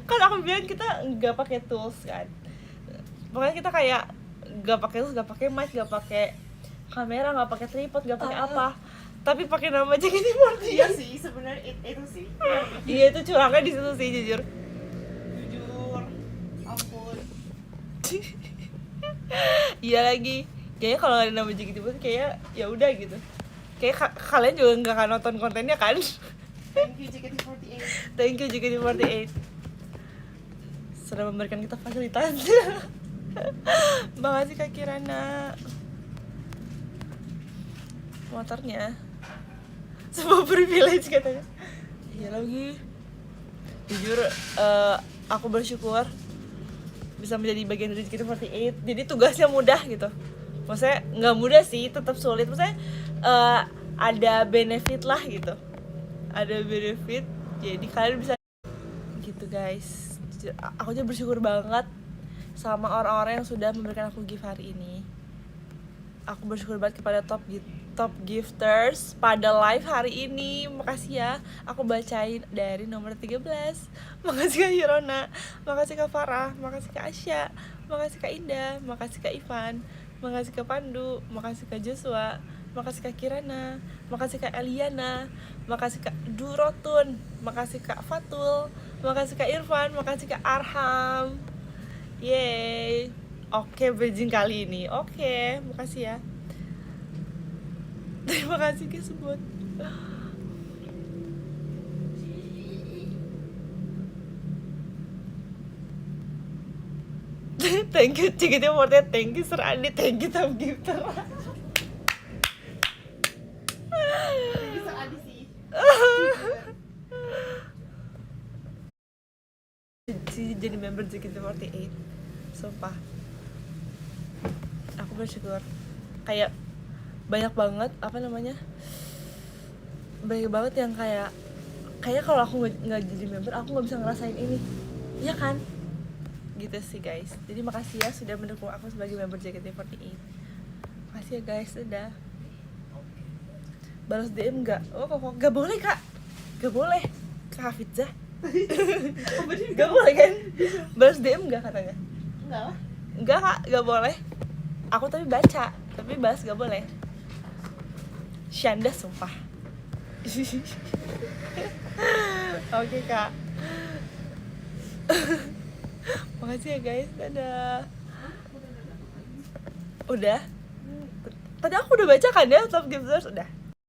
Kan aku bilang kita nggak pakai tools kan. Pokoknya kita kayak nggak pakai tools, nggak pakai mic, nggak pakai kamera, nggak pakai tripod, nggak pakai apa. Tapi pakai nama JKT48. Iya sih, sebenarnya itu sih. Iya itu curangnya di situ sih jujur. Jujur. Ampun. Iya lagi. Kayaknya kalau ada nama JKT48 kayak ya udah gitu. Kayak kalian juga nggak akan nonton kontennya kan? Thank you JKT48. Thank you JKT48 sudah memberikan kita fasilitas. Makasih Kak Kirana. motornya. Sebuah privilege katanya. Iya lagi. Jujur aku bersyukur bisa menjadi bagian dari JKT48. Jadi tugasnya mudah gitu. Maksudnya nggak mudah sih, tetap sulit. Maksudnya ada benefit lah gitu. Ada benefit. Jadi kalian bisa gitu guys. Aku juga bersyukur banget sama orang-orang yang sudah memberikan aku gift hari ini. Aku bersyukur banget kepada top gifters pada live hari ini. Makasih ya. Aku bacain dari nomor 13. Makasih Kak Hirona, makasih Kak Farah, makasih Kak Asya, makasih Kak Indah, makasih Kak Ivan, makasih Kak Pandu, makasih Kak Joshua, makasih Kak Kirana, makasih Kak Eliana, makasih Kak Durotun, makasih Kak Fatul, makasih Kak Irfan, makasih Kak Arham. Yeay. Oke, bridging kali ini. Oke, makasih ya. Terima kasih guys buat thank you JKT48, thank you Sir Andi, thank you Top Gifter. Bisa Adi sih. Jadi member JKT48, sumpah aku bersyukur. Kayak banyak banget banyak banget yang kayak kalau aku nggak jadi member aku nggak bisa ngerasain ini, ya kan? Gitu sih guys. Jadi makasih ya sudah mendukung aku sebagai member JKT48. Makasih ya guys. Udah balas DM nggak? Oh kok nggak boleh Kak, nggak boleh Kak Hafizah. Nggak boleh kan? Balas DM nggak katanya? Enggak lah. Enggak Kak, nggak boleh. Aku tapi baca, tapi balas nggak boleh. Syanda sumpah. Oke Kak. Makasih ya guys, dadah. Udah? Tadi aku udah baca kan ya Top Gifters? Udah.